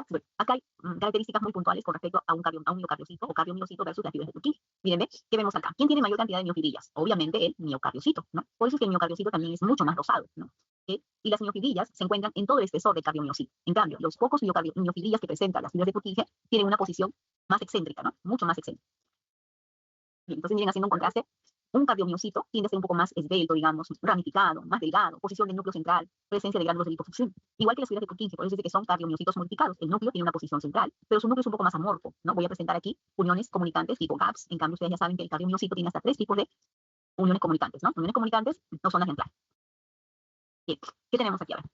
Bueno, acá hay características muy puntuales con respecto a un miocardiocito o cardiomiocito versus las fibras de Purkinje. Miren, ¿ve? ¿Qué vemos acá? ¿Quién tiene mayor cantidad de miofibrillas? Obviamente el miocardiocito, ¿no? Por eso es que el miocardiocito también es mucho más rosado, ¿no? ¿Sí? Y las miofibrillas se encuentran en todo el espesor del cardiomiocito. En cambio, los pocos miofibrillas que presentan las fibras de Purkinje tienen una posición más excéntrica, ¿no? Mucho más excéntrica. Bien, entonces miren, haciendo un contraste, un cardiomiocito tiende a ser un poco más esbelto, digamos, ramificado, más delgado, posición del núcleo central, presencia de glándulos de liposucción. Igual que las fibras de Purkinje, por eso dice que son cardiomiocitos modificados. El núcleo tiene una posición central, pero su núcleo es un poco más amorfo, ¿no? Voy a presentar aquí uniones comunicantes tipo GAPS. En cambio, ustedes ya saben que el cardiomiocito tiene hasta 3 tipos de uniones comunicantes, ¿no? Uniones comunicantes no son las ejemplares. Bien, ¿qué tenemos aquí ahora?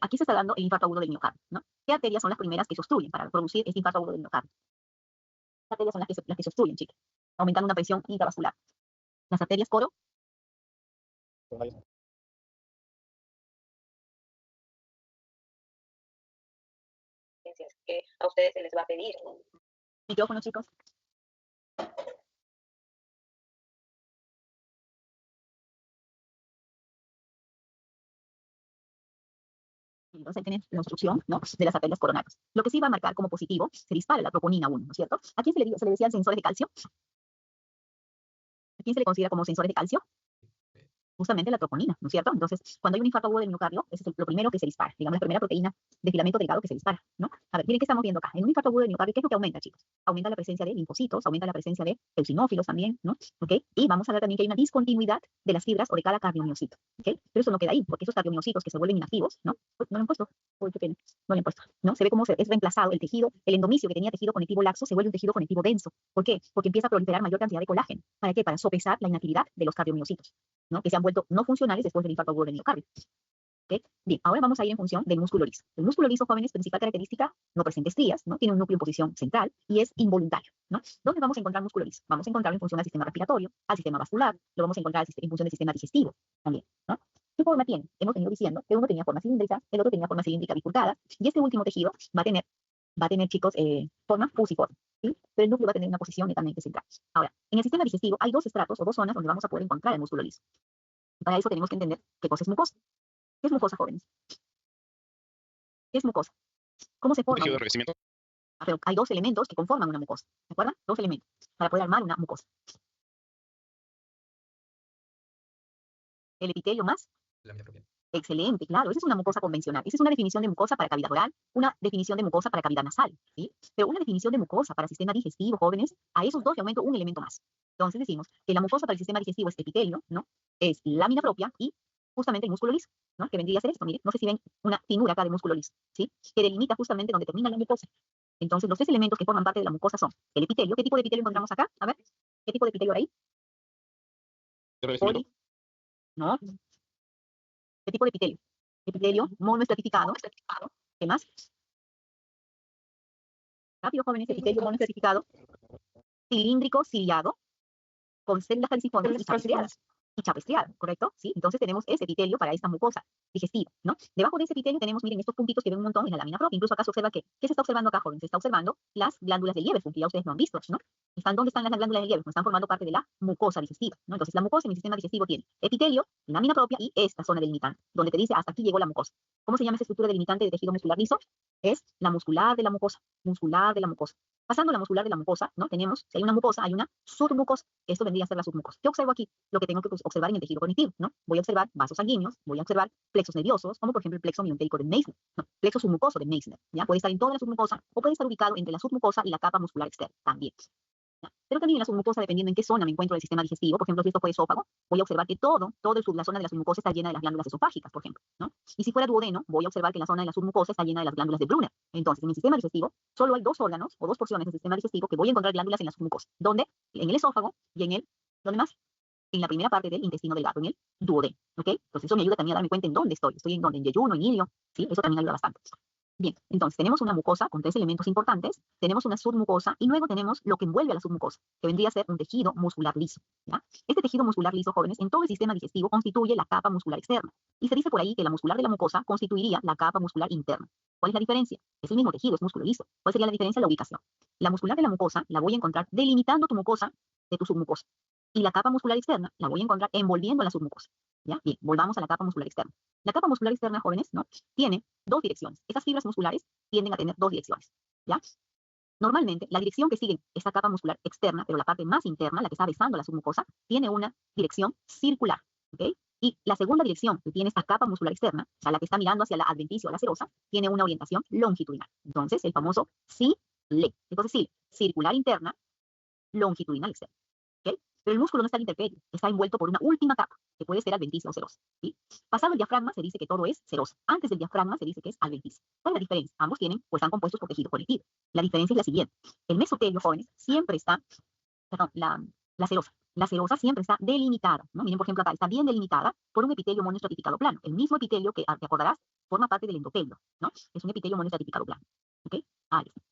Aquí se está dando el infarto agudo del miocardio, ¿no? ¿Qué arterias son las primeras que se obstruyen para producir este infarto agudo del miocardio? ¿Qué arterias son las que se obstruyen, chicas? Aumentando una presión intravascular. Las arterias coro, que a ustedes se les va a pedir. Micrófono, chicos. Entonces tiene la obstrucción, ¿no? De las arterias coronarias. Lo que sí va a marcar como positivo, se dispara la troponina 1, ¿no es cierto? ¿A quién se le decían sensores de calcio? ¿A quién se le considera como sensores de calcio? Justamente la troponina, ¿no es cierto? Entonces, cuando hay un infarto agudo del miocardio, ese es lo primero que se dispara, digamos, la primera proteína de filamento delgado que se dispara, ¿no? A ver, miren qué estamos viendo acá. En un infarto agudo del miocardio, ¿qué es lo que aumenta, chicos? Aumenta la presencia de linfocitos, aumenta la presencia de eosinófilos también, ¿no? ¿Ok? Y vamos a ver también que hay una discontinuidad de las fibras o de cada cardiomiocito, ¿ok? Pero eso no queda ahí, porque esos cardiomiocitos que se vuelven inactivos, ¿no? Uy, no lo han puesto. Uy, qué pena. No lo han puesto, ¿no? Se ve cómo es reemplazado el tejido, el endomicio que tenía tejido conectivo laxo se vuelve un tejido conectivo denso. ¿Por qué? Porque empieza a proliferar mayor cantidad de colágeno. ¿Para qué? Para sopesar la inactividad de los cardiomiocitos, ¿no? Que se han vuelto no funcionales después del infarto agudo del miocardio. ¿Okay? Bien, ahora vamos a ir en función del músculo liso. El músculo liso, jóvenes, principal característica, no presenta estrías, ¿no? Tiene un núcleo en posición central y es involuntario, ¿no? ¿Dónde vamos a encontrar músculo liso? Vamos a encontrarlo en función al sistema respiratorio, al sistema vascular, lo vamos a encontrar en función del sistema digestivo también, ¿no? ¿Qué forma tiene? Hemos venido diciendo que uno tenía forma cilíndrica, el otro tenía forma cilíndrica bifurcada, y este último tejido va a tener, chicos, forma fusiforme, ¿sí? Pero el núcleo va a tener una posición netamente central. Ahora, en el sistema digestivo hay dos estratos o dos zonas donde vamos a poder encontrar el músculo liso. Para eso tenemos que entender qué cosa es mucosa. ¿Qué es mucosa, jóvenes? ¿Qué es mucosa? ¿Cómo se forma? Tejido de revestimiento. Pero hay dos elementos que conforman una mucosa. ¿De acuerdo? Dos elementos para poder armar una mucosa. El epitelio más. Lámina propia. Excelente, claro. Esa es una mucosa convencional. Esa es una definición de mucosa para cavidad oral, una definición de mucosa para cavidad nasal, ¿sí? Pero una definición de mucosa para sistema digestivo, jóvenes, a esos dos le aumento un elemento más. Entonces decimos que la mucosa para el sistema digestivo es epitelio, ¿no? Es lámina propia y justamente el músculo liso, ¿no? Que vendría a ser esto, miren. No sé si ven una finura acá de músculo liso, ¿sí? Que delimita justamente donde termina la mucosa. Entonces, los tres elementos que forman parte de la mucosa son el epitelio. ¿Qué tipo de epitelio encontramos acá? A ver, ¿qué tipo de epitelio hay ahí? De revestimiento. Poli, ¿no? ¿Qué tipo de epitelio? Epitelio monoestratificado. ¿Qué más? Rápido, jóvenes, epitelio monoestratificado, cilíndrico, ciliado, con células calciformes y chapestriadas. Y chapestriada, ¿correcto? Sí, entonces tenemos ese epitelio para esta mucosa digestiva, ¿no? Debajo de ese epitelio tenemos, miren, estos puntitos que ven un montón en la lámina propia. Incluso acá se observa que, ¿qué se está observando acá, jóvenes? Se está observando las glándulas de Liebefund, que ya ustedes no han visto, ¿no? ¿Dónde están las glándulas de Liebefund? Están formando parte de la mucosa digestiva, ¿no? Entonces la mucosa en el sistema digestivo tiene epitelio, lámina propia y esta zona delimitante, donde te dice hasta aquí llegó la mucosa. ¿Cómo se llama esa estructura delimitante de tejido muscular liso? Es la muscular de la mucosa, muscular de la mucosa. Pasando a la muscular de la mucosa, ¿no? Tenemos, si hay una mucosa, hay una submucosa. Esto vendría a ser la submucosa. ¿Qué observo aquí? Lo que tengo que observar en el tejido cognitivo, ¿no? Voy a observar vasos sanguíneos, voy a observar plexos nerviosos, como por ejemplo el plexo miontérico de Meissner, ¿no? Plexo submucoso de Meissner, ¿ya? Puede estar en toda la submucosa o puede estar ubicado entre la submucosa y la capa muscular externa, también. ¿Ya? Pero también en la submucosa, dependiendo en qué zona me encuentro del sistema digestivo, por ejemplo, si esto fue esófago, voy a observar que la zona de la submucosa está llena de las glándulas esofágicas, por ejemplo, ¿no? Y si fuera duodeno, voy a observar que la zona de la submucosa está llena de las glándulas de Brunner. Entonces, en el sistema digestivo, solo hay dos órganos o dos porciones del sistema digestivo que voy a encontrar glándulas en la submucosa. ¿Dónde? En el esófago y en el, ¿dónde más? En la primera parte del intestino delgado, en el duodeno, ¿ok? Entonces, eso me ayuda también a darme cuenta en dónde estoy. Estoy en dónde, en yeyuno, en ilio, ¿sí? Eso también ayuda bastante. Bien, entonces tenemos una mucosa con 3 elementos importantes, tenemos una submucosa y luego tenemos lo que envuelve a la submucosa, que vendría a ser un tejido muscular liso, ¿ya? Este tejido muscular liso, jóvenes, en todo el sistema digestivo constituye la capa muscular externa. Y se dice por ahí que la muscular de la mucosa constituiría la capa muscular interna. ¿Cuál es la diferencia? Es el mismo tejido, es músculo liso. ¿Cuál sería la diferencia? La ubicación. La muscular de la mucosa la voy a encontrar delimitando tu mucosa de tu submucosa. Y la capa muscular externa la voy a encontrar envolviendo a la submucosa. ¿Ya? Bien, volvamos a la capa muscular externa. La capa muscular externa, jóvenes, ¿no? Tiene dos direcciones. Esas fibras musculares tienden a tener dos direcciones, ¿ya? Normalmente, la dirección que sigue esta capa muscular externa, pero la parte más interna, la que está besando la submucosa, tiene una dirección circular, ¿ok? Y la segunda dirección que tiene esta capa muscular externa, o sea, la que está mirando hacia la adventicia o la serosa, tiene una orientación longitudinal. Entonces, el famoso CILE. Entonces, CILE, circular interna, longitudinal externa, ¿ok? Pero el músculo no está al interperio, está envuelto por una última capa, que puede ser adventicia o serosa, ¿sí? Pasado el diafragma se dice que todo es serosa. Antes del diafragma se dice que es adventicia. ¿Cuál es la diferencia? Ambos tienen, pues están compuestos por tejido conectivo. La diferencia es la siguiente. El mesotelio, jóvenes, siempre está, perdón, la serosa. La serosa siempre está delimitada, ¿no? Miren, por ejemplo, acá está bien delimitada por un epitelio monoestratificado plano. El mismo epitelio que, te acordarás, forma parte del endotelio, ¿no? Es un epitelio monoestratificado plano, ¿ok? Ahí está.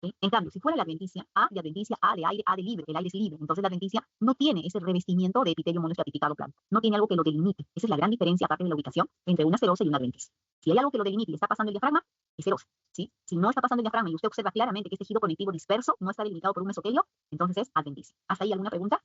¿Sí? En cambio, si fuera la adventicia, A de adventicia, A de aire, A de libre, el aire es libre. Entonces la adventicia no tiene ese revestimiento de epitelio monoestratificado plano. No tiene algo que lo delimite. Esa es la gran diferencia, aparte de la ubicación, entre una serosa y una adventicia. Si hay algo que lo delimite y está pasando el diafragma, es serosa, ¿sí? Si no está pasando el diafragma y usted observa claramente que este tejido conectivo disperso no está delimitado por un mesotelio, entonces es adventicia. ¿Hasta ahí alguna pregunta?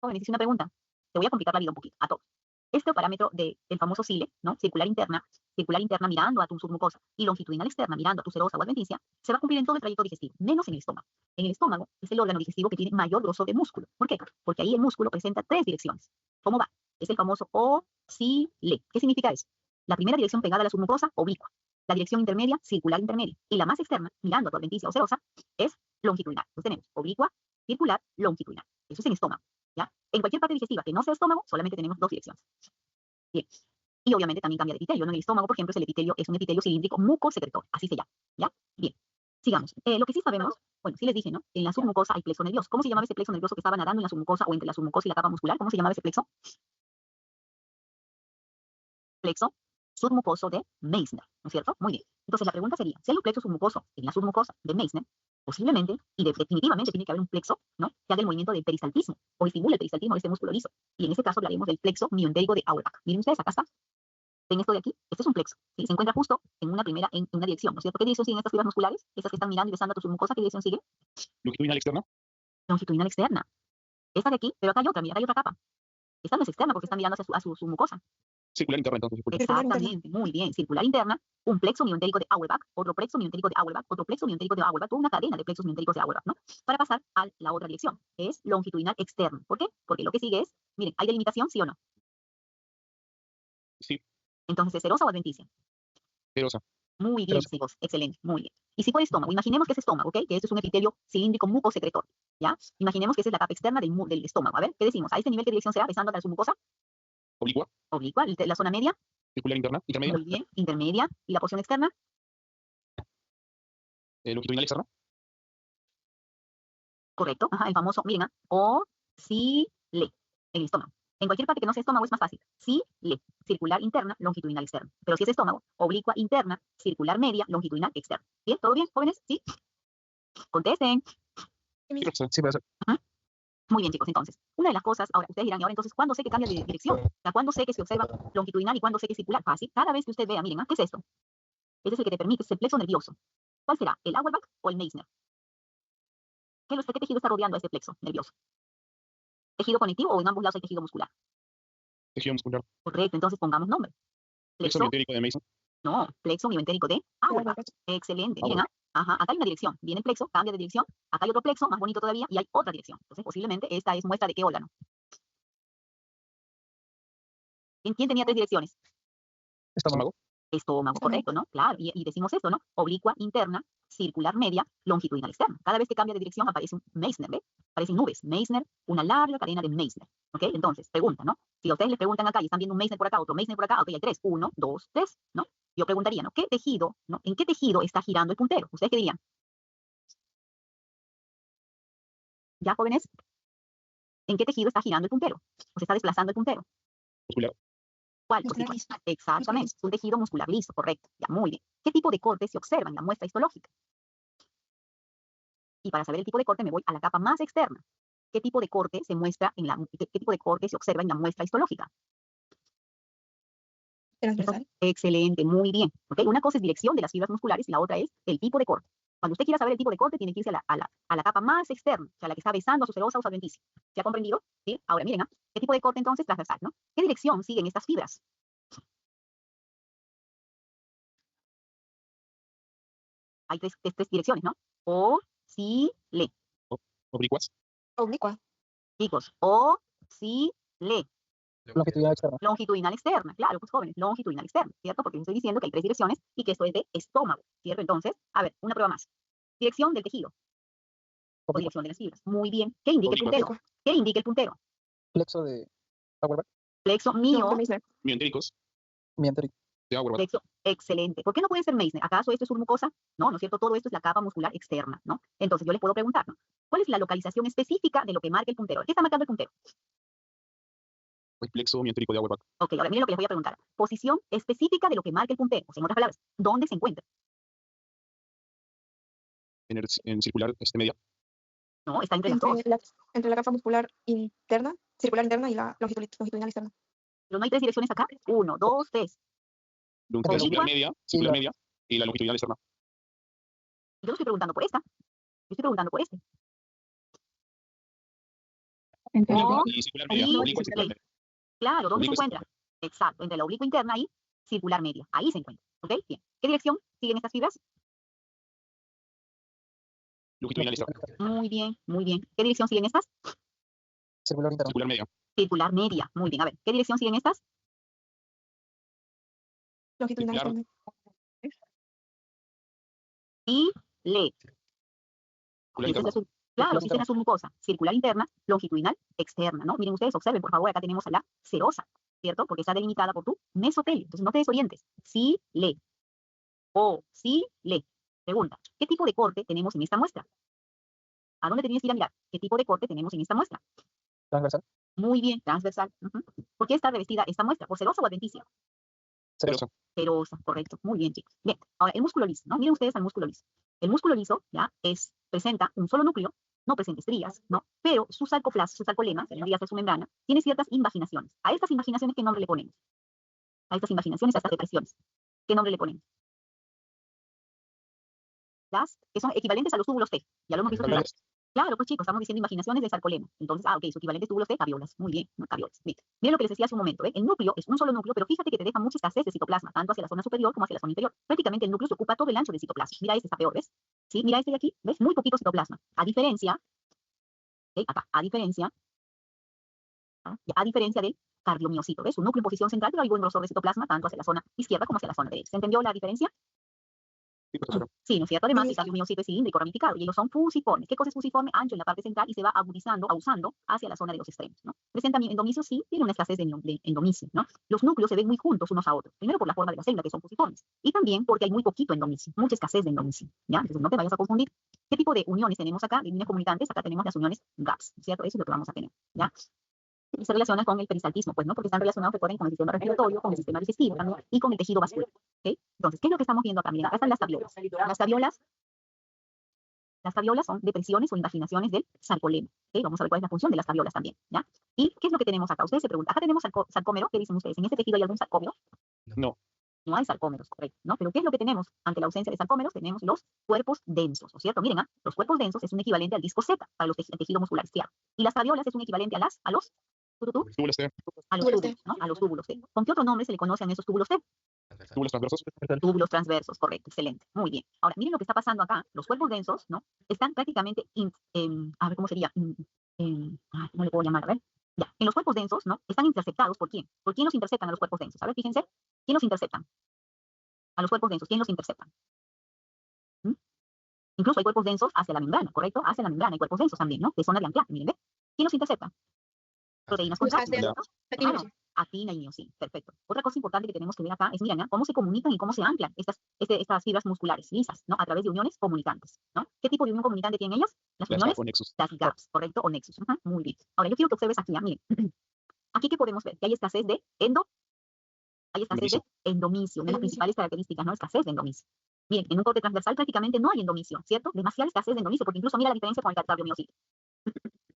Jóvenes, hice una pregunta. Te voy a complicar la vida un poquito, a todos. Este parámetro del famoso CILE, ¿no? Circular interna mirando a tu submucosa y longitudinal externa mirando a tu serosa o adventicia, se va a cumplir en todo el trayecto digestivo, menos en el estómago. En el estómago es el órgano digestivo que tiene mayor grosor de músculo. ¿Por qué? Porque ahí el músculo presenta 3 direcciones. ¿Cómo va? Es el famoso OCILE. ¿Qué significa eso? La primera dirección pegada a la submucosa, oblicua. La dirección intermedia, circular intermedia. Y la más externa, mirando a tu adventicia o serosa, es longitudinal. Entonces tenemos oblicua, circular, longitudinal. Eso es en estómago. ¿Ya? En cualquier parte digestiva que no sea estómago, solamente tenemos 2 direcciones. Bien. Y obviamente también cambia de epitelio, ¿no? En el estómago, por ejemplo, es un epitelio cilíndrico mucosecretor, así se llama, ¿ya? Bien, sigamos. Lo que sí sabemos, bueno, sí les dije, ¿no? En la submucosa hay plexo nervioso. ¿Cómo se llamaba ese plexo nervioso que estaba nadando en la submucosa o entre la submucosa y la capa muscular? ¿Cómo se llamaba ese plexo? Plexo submucoso de Meissner, ¿no es cierto? Muy bien. Entonces la pregunta sería, si hay un plexo submucoso en la submucosa de Meissner, posiblemente y definitivamente tiene que haber un plexo, ¿no? Que haga el movimiento del peristaltismo o estimule el peristaltismo de este músculo liso. Y en este caso hablaremos del plexo miontérico de Auerbach. Miren ustedes, acá está. ¿Ven esto de aquí? Este es un plexo, ¿sí? Se encuentra justo en una dirección, ¿no es cierto? ¿Qué dirección siguen estas fibras musculares? Estas que están mirando y besando a tu submucosa, ¿qué dirección sigue? Longitudinal externa. Longitudinal externa. Esta de aquí, pero acá hay otra, mira, acá hay otra capa. Esta no es externa porque están mirando hacia su mucosa. Circular interna, entonces. Exactamente, muy bien. Circular interna, un plexo miontérico de Auerbach, otro plexo miontérico de Auerbach, otro plexo miontérico de Auerbach, toda una cadena de plexos miontéricos de Auerbach, ¿no? Para pasar a la otra dirección, que es longitudinal externo. ¿Por qué? Porque lo que sigue es, miren, ¿hay delimitación, sí o no? Sí, Entonces, ¿es serosa o adventicia? serosa. Muy bien, Serosa. chicos, excelente, muy bien. Y si fue estómago, imaginemos que es estómago, ¿ok? Que esto es un epitelio cilíndrico mucosecretor, ¿ya? Imaginemos que esa es la capa externa del estómago. A ver, ¿qué decimos? ¿A este nivel qué dirección será? Besando a la submucosa, Oblicua. oblicua, la zona media, Circular interna. Intermedia. muy bien, intermedia, y la porción externa, Longitudinal externa. correcto, ajá, el famoso, miren, o, si, le, en el estómago. En cualquier parte que no sea estómago es más fácil. Si, le, circular interna, longitudinal externa. Pero si es estómago, oblicua interna, circular media, longitudinal externa. ¿Bien? ¿Todo bien, jóvenes? ¿Sí? Contesten. Serosa. Sí, puede ser. Muy bien, chicos, entonces, una de las cosas, ahora, ustedes dirán, y ahora entonces, ¿cuándo sé que cambia de dirección? O sea, ¿cuándo sé que se observa longitudinal y cuándo sé que es circular? Fácil. Cada vez que usted vea, miren, ¿qué es esto? Ese es el que te permite, es el plexo nervioso. ¿Cuál será? ¿El Auerbach o el Meissner? ¿Qué tejido está rodeando a este plexo nervioso? ¿Tejido conectivo o en ambos lados hay tejido muscular? Tejido muscular. Correcto, entonces pongamos nombre. Plexo Plexo, miotérico de Mason. no, plexo mioentérico de Auerbach. Excelente, bien, Auerbach. Ajá, acá hay una dirección. Viene el plexo, cambia de dirección. Acá hay otro plexo, más bonito todavía, y hay otra dirección. Entonces, posiblemente esta es muestra de qué órgano. ¿Quién tenía 3 direcciones? Estómago. Estómago, correcto, ¿no? Claro, y decimos esto, ¿no? Oblicua interna, circular media, longitudinal externa. Cada vez que cambia de dirección aparece un Meissner, ¿ve? Aparecen nubes, Meissner, una larga cadena de Meissner, ¿ok? Entonces, pregunta, ¿no? Si a ustedes les preguntan acá y están viendo un Meissner por acá, otro Meissner por acá, ok, hay 3, 1, 2, 3, ¿no? Yo preguntaría, ¿no? ¿Qué tejido, ¿no? ¿En qué tejido está girando el puntero? ¿Ustedes qué dirían? ¿Ya, jóvenes? ¿En qué tejido está girando el puntero? ¿O se está desplazando el puntero? Muscular. ¿Cuál? Muscular ¿Cuál? liso. Exactamente, es un tejido muscular liso, correcto. Ya, muy bien. ¿Qué tipo de corte se observa en la muestra histológica? Y para saber el tipo de corte me voy a la capa más externa. ¿Qué tipo de corte se muestra en la, qué tipo de corte se observa en la muestra histológica? Transversal. Excelente, muy bien. ¿Okay? Una cosa es dirección de las fibras musculares y la otra es el tipo de corte. Cuando usted quiera saber el tipo de corte, tiene que irse a la capa más externa, o sea, la que está besando a su serosa o su adventicia. ¿Se ha comprendido? ¿Sí? Ahora miren, ¿qué tipo de corte entonces? Transversal, ¿no? ¿Qué dirección siguen estas fibras? Hay tres direcciones, ¿no? O, si, le. Oblicuas. Oblicua. Chicos, o, si, le. Longitudinal externa. Longitudinal externa, claro, pues jóvenes, longitudinal externa, ¿cierto? Porque les estoy diciendo que hay 3 direcciones y que esto es de estómago, ¿cierto? Entonces, a ver, una prueba más. Dirección del tejido o Oblicua. dirección de las fibras. Muy bien. ¿Qué indica el Oblicua. puntero? ¿Qué indica el puntero? Plexo de Auerbach. Plexo No, mío, de Meissner. Mientéricos Mientérico. de Auerbach. plexo, excelente. ¿Por qué no puede ser Meissner? ¿Acaso esto es una mucosa? No, ¿no es cierto? Todo esto es la capa muscular externa, ¿no? Entonces yo les puedo preguntar, ¿no? ¿Cuál es la localización específica de lo que marca el puntero? ¿Qué está marcando el puntero? El plexo miotérico de Auerbach. Ok, ahora miren lo que les voy a preguntar. Posición específica de lo que marca el puntero. O sea, en otras palabras, ¿dónde se encuentra? En circular media. No, está entre las dos. Entre la capa muscular interna, circular interna y la longitudinal externa. Pero no hay 3 direcciones acá. 1, 2, 3. Circular Oblicua. media. Sí, Circular la- media. Y la longitudinal externa. Yo no estoy preguntando por esta. Yo estoy preguntando por este. O, Y circular media. sí, Oblicua y circular sí. media. Claro, ¿dónde se Oblicua y encuentra? Exacto, entre la oblicua interna y circular media. Ahí se encuentra. ¿Ok? Bien. ¿Qué dirección siguen estas fibras? longitudinal externa. Muy bien, muy bien. ¿Qué dirección siguen estas? Circular interna. Circular media. Circular media. Muy bien. A ver, ¿qué dirección siguen estas? Longitudinal Claro. externa. Y le. Circular Esa es la interna. claro, si es una submucosa. Circular interna, longitudinal externa, ¿no? Miren ustedes, observen, por favor, acá tenemos a la serosa, ¿cierto? Porque está delimitada por tu mesotelio. Entonces, no te desorientes. Sí, le. O, sí, le. Pregunta, ¿qué tipo de corte tenemos en esta muestra? ¿A dónde tienes que ir a mirar? ¿Qué tipo de corte tenemos en esta muestra? Transversal. Muy bien, transversal. ¿Por qué está revestida esta muestra? ¿Por serosa o adventicia? Serosa. Serosa, correcto. Muy bien, chicos. Bien, ahora el músculo liso, ¿no? Miren ustedes al músculo liso. El músculo liso, ¿ya? Presenta un solo núcleo, no presenta estrías, ¿no? Pero su sarcoplasma, su sarcolema, que vendría a ser su membrana, tiene ciertas invaginaciones. A estas invaginaciones, ¿qué nombre le ponemos? A estas invaginaciones, a estas depresiones. ¿Qué nombre le ponemos? Las que son equivalentes a los túbulos T. Ya lo hemos visto. Alveolas. Claro, pues chicos, estamos diciendo imaginaciones del sarcolema. Entonces, ok, su equivalente es túbulos T, caviolas. Muy bien, ¿no? Caviolas. Miren lo que les decía hace un momento, ¿eh? El núcleo es un solo núcleo, pero fíjate que te deja mucha escasez de citoplasma, tanto hacia la zona superior como hacia la zona inferior. Prácticamente el núcleo se ocupa todo el ancho del citoplasma. Mira, este está peor, ¿ves? ¿Sí? Mira este de aquí, ¿ves? Muy poquito citoplasma. A diferencia, ¿ok? Acá, a diferencia del cardiomiocito, ¿ves? Un núcleo en posición central, pero hay buen grosor de citoplasma, tanto hacia la zona izquierda como hacia la zona derecha. ¿Se entendió la diferencia? Sí, profesora. Sí, ¿no es cierto? Además, Sí. el cardiomiocito es cilíndrico ramificado y ellos son fusiformes. ¿Qué cosa es fusiforme? Ancho en la parte central y se va agudizando, abusando hacia la zona de los extremos, ¿no? Presenta endomicio, sí, tiene una escasez de endomicio, ¿no? Los núcleos se ven muy juntos unos a otros. Primero por la forma de la célula, que son fusiformes, y también porque hay muy poquito endomicio, mucha escasez de endomicio, ¿ya? Entonces no te vayas a confundir. ¿Qué tipo de uniones tenemos acá? De uniones comunicantes, acá tenemos las uniones GAPS, ¿cierto? Eso es lo que vamos a tener, ¿ya? Y se relaciona con el peristaltismo, pues, ¿no? Porque están relacionados, recuerden, con el sistema respiratorio, con el sistema digestivo también, y con el tejido vascular, ¿ok? Entonces, ¿qué es lo que estamos viendo acá? Miren, acá están las tabiolas. Las tabiolas son depresiones o invaginaciones del sarcolema, ¿ok? Vamos a ver cuál es la función de las tabiolas también, ¿ya? ¿Y qué es lo que tenemos acá? Ustedes se preguntan, acá tenemos sarcómero, ¿qué dicen ustedes? ¿En este tejido hay algún sarcómero? No. No hay sarcómeros, correcto, ¿no? Pero ¿qué es lo que tenemos? Ante la ausencia de sarcómeros tenemos los cuerpos densos, ¿no es cierto? Miren, los cuerpos densos es un equivalente al disco Z para los el tejido muscular escleral. Y las fabiolas es un equivalente a los, Túbulos T. a los Túbulos túbulos, ¿no? A los túbulos T. ¿Con qué otro nombre se le conocen esos túbulos T? Túbulos transversos. Túbulos transversos, correcto, excelente, muy bien. Ahora, miren lo que está pasando acá, los cuerpos densos, ¿no? Están prácticamente, a ver, ¿cómo sería? No le puedo llamar, a ver. Ya, en los cuerpos densos, ¿no? Están interceptados ¿por quién? ¿Por quién los interceptan a los cuerpos densos? A ver, fíjense, ¿quién los interceptan? A los cuerpos densos, ¿quién los interceptan? ¿Mm? Incluso hay cuerpos densos hacia la membrana, ¿correcto? Hacia la membrana hay cuerpos densos también, ¿no? De zona de anclaje, miren, ¿ve? ¿Quién los intercepta? Proteínas Los contráctiles, ácidos. ¿no? Actina y Claro, miosina. actina y miosina, perfecto. Otra cosa importante que tenemos que ver acá es, miren, cómo se comunican y cómo se anclan estas fibras musculares lisas, ¿no? A través de uniones comunicantes, ¿no? ¿Qué tipo de unión comunicante tienen ellas? Las uniones, O nexus. las gaps, ¿correcto? O nexus. Ajá, muy bien. Ahora, yo quiero que observes aquí, miren. Aquí, ¿qué podemos ver? Que hay escasez de endomisio, una de las principales características, ¿no? Escasez de endomisio. Miren, en un corte transversal prácticamente no hay endomisio, ¿cierto? Demasiada escasez de endomisio, porque incluso mira la diferencia con el cardiomiocito.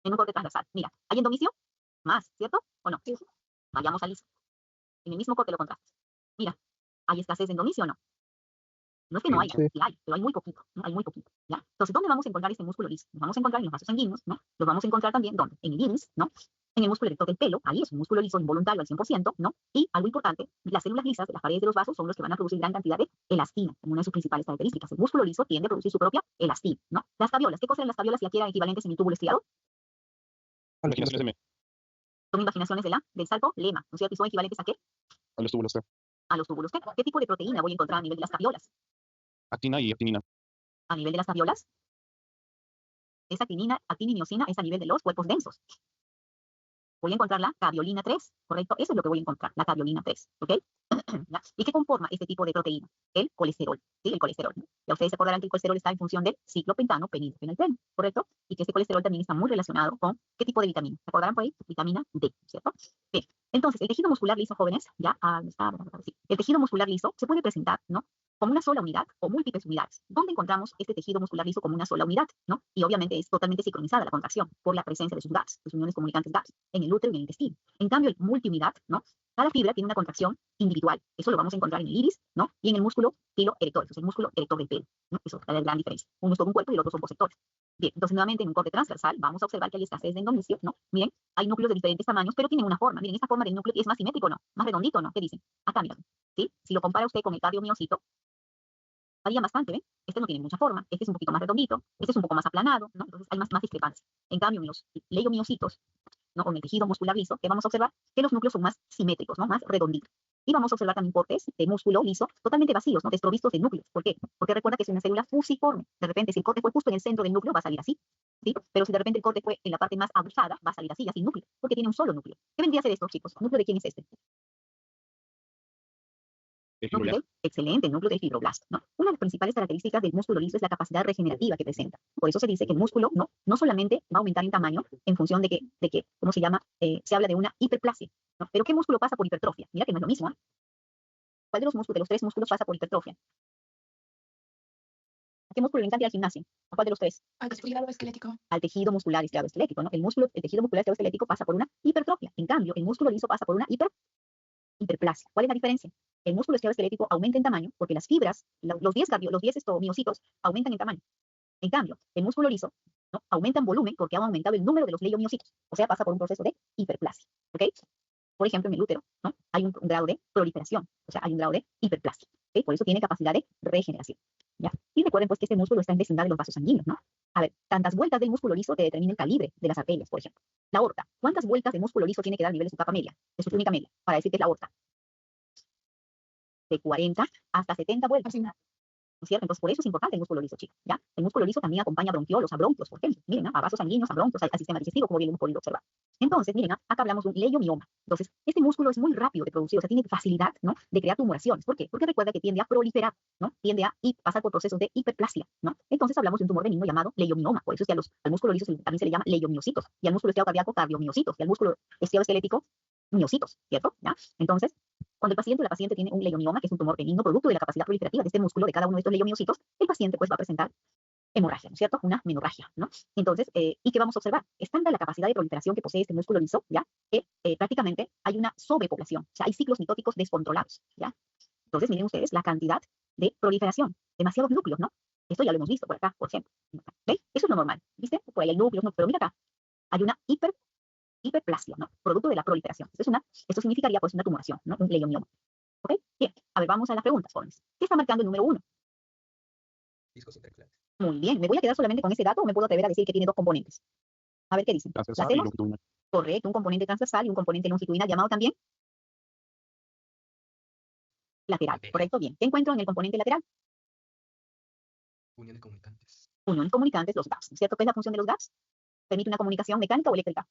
En un corte transversal, mira, ¿hay endomisio? Más, ¿cierto? ¿O no? Sí. Vayamos al liso. En el mismo corte lo contrastes. Mira, ¿hay escasez de endomisio o no? No es que no haya, Sí. sí hay, pero hay muy poquito, ¿no? Hay muy poquito, ¿ya? Entonces, ¿dónde vamos a encontrar este músculo liso? Nos vamos a encontrar en los vasos sanguíneos, ¿no? Los vamos a encontrar también, ¿dónde? En el iris, ¿no? En el músculo erector del pelo, ahí es un músculo liso involuntario al 100%, ¿no? Y algo importante, las células lisas de las paredes de los vasos son los que van a producir gran cantidad de elastina, como una de sus principales características. El músculo liso tiende a producir su propia elastina, ¿no? Las fabiolas, ¿qué cosa eran las fabiolas si aquí eran equivalentes en el túbulo estriado? A los Imaginaciones de túbulos Son invaginaciones del sarcolema, ¿no es cierto? Y son equivalentes ¿a qué? A los túbulos T. A los túbulos T. ¿Qué tipo de proteína voy a encontrar a nivel de las fabiolas? Actina y actinina. A nivel de las fabiolas, esa actina y miosina es a nivel de los cuerpos densos. Voy a encontrar la caveolina 3, ¿correcto? Eso es lo que voy a encontrar, la caveolina 3, ¿ok? ¿Ya? ¿Y qué conforma este tipo de proteína? El colesterol, ¿sí? El colesterol, ¿no? Ya ustedes se acordarán que el colesterol está en función del ciclo pentano penilfeniltreno, ¿correcto? Y que este colesterol también está muy relacionado con ¿qué tipo de vitamina? ¿Se acordarán por ahí? Vitamina D, ¿cierto? Bien. Entonces, el tejido muscular liso, jóvenes, ya, sí. El tejido muscular liso se puede presentar, ¿no? Como una sola unidad o múltiples unidades. ¿Dónde encontramos este tejido muscular liso como una sola unidad? ¿No? Y obviamente es totalmente sincronizada la contracción por la presencia de sus gaps, sus uniones comunicantes gaps, en el útero y en el intestino. En cambio, el multiunidad, ¿no? Cada fibra tiene una contracción individual. Eso lo vamos a encontrar en el iris, ¿no? Y en el músculo filo erector, entonces el músculo erector del pelo, ¿no? Eso es la gran diferencia. Uno es todo un cuerpo y los otros son posectores. Bien, entonces nuevamente en un corte transversal vamos a observar que hay escasez de endomisio, ¿no? Miren, hay núcleos de diferentes tamaños, pero tienen una forma. Miren, esa forma del núcleo es más simétrico, ¿no? Más redondito, ¿no? ¿Qué dicen? Acá, miren. ¿Sí? Si lo compara usted con el cardiomiocito, varía bastante, ¿ven? Este no tiene mucha forma, este es un poquito más redondito, este es un poco más aplanado, ¿no? Entonces hay más discrepancia. En cambio, en los leiomiocitos, ¿no? Con el tejido muscular liso, que vamos a observar que los núcleos son más simétricos, ¿no? Más redonditos. Y vamos a observar también cortes de músculo liso totalmente vacíos, ¿no? Desprovistos de núcleos. ¿Por qué? Porque recuerda que es una célula fusiforme. De repente, si el corte fue justo en el centro del núcleo, va a salir así, ¿sí? Pero si de repente el corte fue en la parte más abusada, va a salir así, ya sin núcleo, porque tiene un solo núcleo. ¿Qué vendría a ser esto, chicos? ¿Núcleo de quién es este? El Núcleo fibroblasto. excelente, el núcleo del fibroblasto, ¿no? Una de las principales características del músculo liso es la capacidad regenerativa que presenta. Por eso se dice que el músculo no solamente va a aumentar en tamaño en función de que ¿cómo se llama? Se habla de una hiperplasia, ¿no? Pero ¿qué músculo pasa por hipertrofia? Mira que no es lo mismo, ¿eh? ¿Cuál de los músculos, de los tres músculos pasa por hipertrofia? ¿A qué músculo le encanta ir al gimnasio? ¿A cuál de los tres? Al tejido esquelético. Al tejido muscular escleroesquelético, ¿no? El tejido muscular escleroesquelético pasa por una hipertrofia. En cambio, el músculo liso pasa por una hiperplasia. ¿Cuál es la diferencia? El músculo escleroesquelético aumenta en tamaño porque las fibras, los 10 miocitos aumentan en tamaño. En cambio, el músculo liso, ¿no? Aumenta en volumen porque ha aumentado el número de los leiomiocitos. O sea, pasa por un proceso de hiperplasia. ¿Ok? Por ejemplo, en el útero, ¿no? Hay un grado de proliferación. O sea, hay un grado de hiperplasia. ¿Ok? Por eso tiene capacidad de regeneración. ¿Ya? Y recuerden pues que este músculo está en vecindad de los vasos sanguíneos, ¿no? A ver, tantas vueltas del músculo liso te determina el calibre de las arterias, por ejemplo. La aorta. ¿Cuántas vueltas de músculo liso tiene que dar a nivel de su capa media, de su túnica media, para decir que es la aorta? De 40 hasta 70 vueltas. Así. ¿No es cierto? Entonces, por eso es importante el músculo liso, chicos, ¿ya? El músculo liso también acompaña a bronquiolos, a bronquios, por ejemplo. Miren, a vasos sanguíneos, a bronquios, al sistema digestivo, como bien hemos podido observar. Entonces, miren, acá hablamos de un leiomioma. Entonces, este músculo es muy rápido de producir, o sea, tiene facilidad, ¿no? De crear tumoraciones. ¿Por qué? Porque recuerda que tiende a proliferar, ¿no? Tiende a pasar por procesos de hiperplasia, ¿no? Entonces, hablamos de un tumor benigno llamado leiomioma. Por eso es que al músculo liso también se le llama leiomiocitos, y al músculo estriado cardíaco, cardiomiocitos, y al músculo estriado esquelético, miocitos, ¿cierto? ¿Ya? Entonces, cuando el paciente o la paciente tiene un leiomioma, que es un tumor benigno producto de la capacidad proliferativa de este músculo, de cada uno de estos leiomiocitos, el paciente pues va a presentar hemorragia, ¿no es cierto? Una menorragia, ¿no? Entonces, ¿y qué vamos a observar? Es tanta la capacidad de proliferación que posee este músculo liso, ¿ya? Que prácticamente hay una sobrepoblación, o sea, hay ciclos mitóticos descontrolados, ¿ya? Entonces, miren ustedes la cantidad de proliferación. Demasiados núcleos, ¿no? Esto ya lo hemos visto por acá, por ejemplo. ¿Veis? Eso es lo normal. ¿Viste? Por ahí hay núcleos, no, pero mira acá. Hay una hiperplasia, ¿no? Producto de la proliferación. Esto significaría, pues, una tumoración, ¿no? Un leiomioma. ¿Ok? Bien. A ver, vamos a las preguntas, jóvenes. ¿Qué está marcando el número 1? Discos intercalares. Muy bien. ¿Me voy a quedar solamente con ese dato o me puedo atrever a decir que tiene dos componentes? A ver qué dicen. Transversal ¿La y hacemos? longitudinal. Correcto, un componente transversal y un componente longitudinal llamado también lateral. Lateral. Correcto, bien. ¿Qué encuentro en el componente lateral? Uniones comunicantes. Uniones comunicantes, los gaps. ¿Cierto? ¿Qué es la función de los gaps? ¿Permite una comunicación mecánica o eléctrica?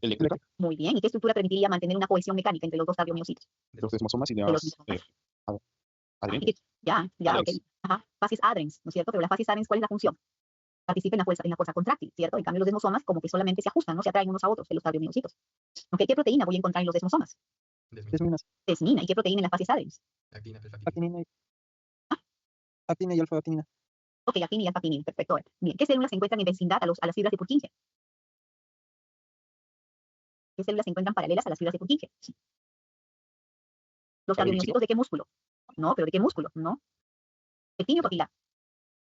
Eléctrica. Muy bien. ¿Y qué estructura permitiría mantener una cohesión mecánica entre los dos cardiomiocitos? Los desmosomas y De los las mismos. adherencias. Ya, ok. Adherens. Ajá. Fases adherens, ¿no es cierto? Pero las fases adherens, ¿cuál es la función? Participa en la fuerza contráctil, ¿cierto? En cambio, los desmosomas como que solamente se ajustan, no se atraen unos a otros de los cardiomiocitos. ¿Ok? ¿Qué proteína voy a encontrar en los desmosomas? Desminas. Desmina. ¿Y qué proteína en las fases adherens? Actina, alfa-actinina. Actinina y... Actina y alfa-actinina. Ok, actina y alfa-actinina. Perfecto. Bien. ¿Qué células se encuentran en vecindad a las fibras de Purkinje? ¿Qué células se encuentran paralelas a las fibras de Purkinje? ¿Los cardiomiocitos de qué músculo? No, pero ¿de qué músculo? No. ¿Pectíneo o papilar?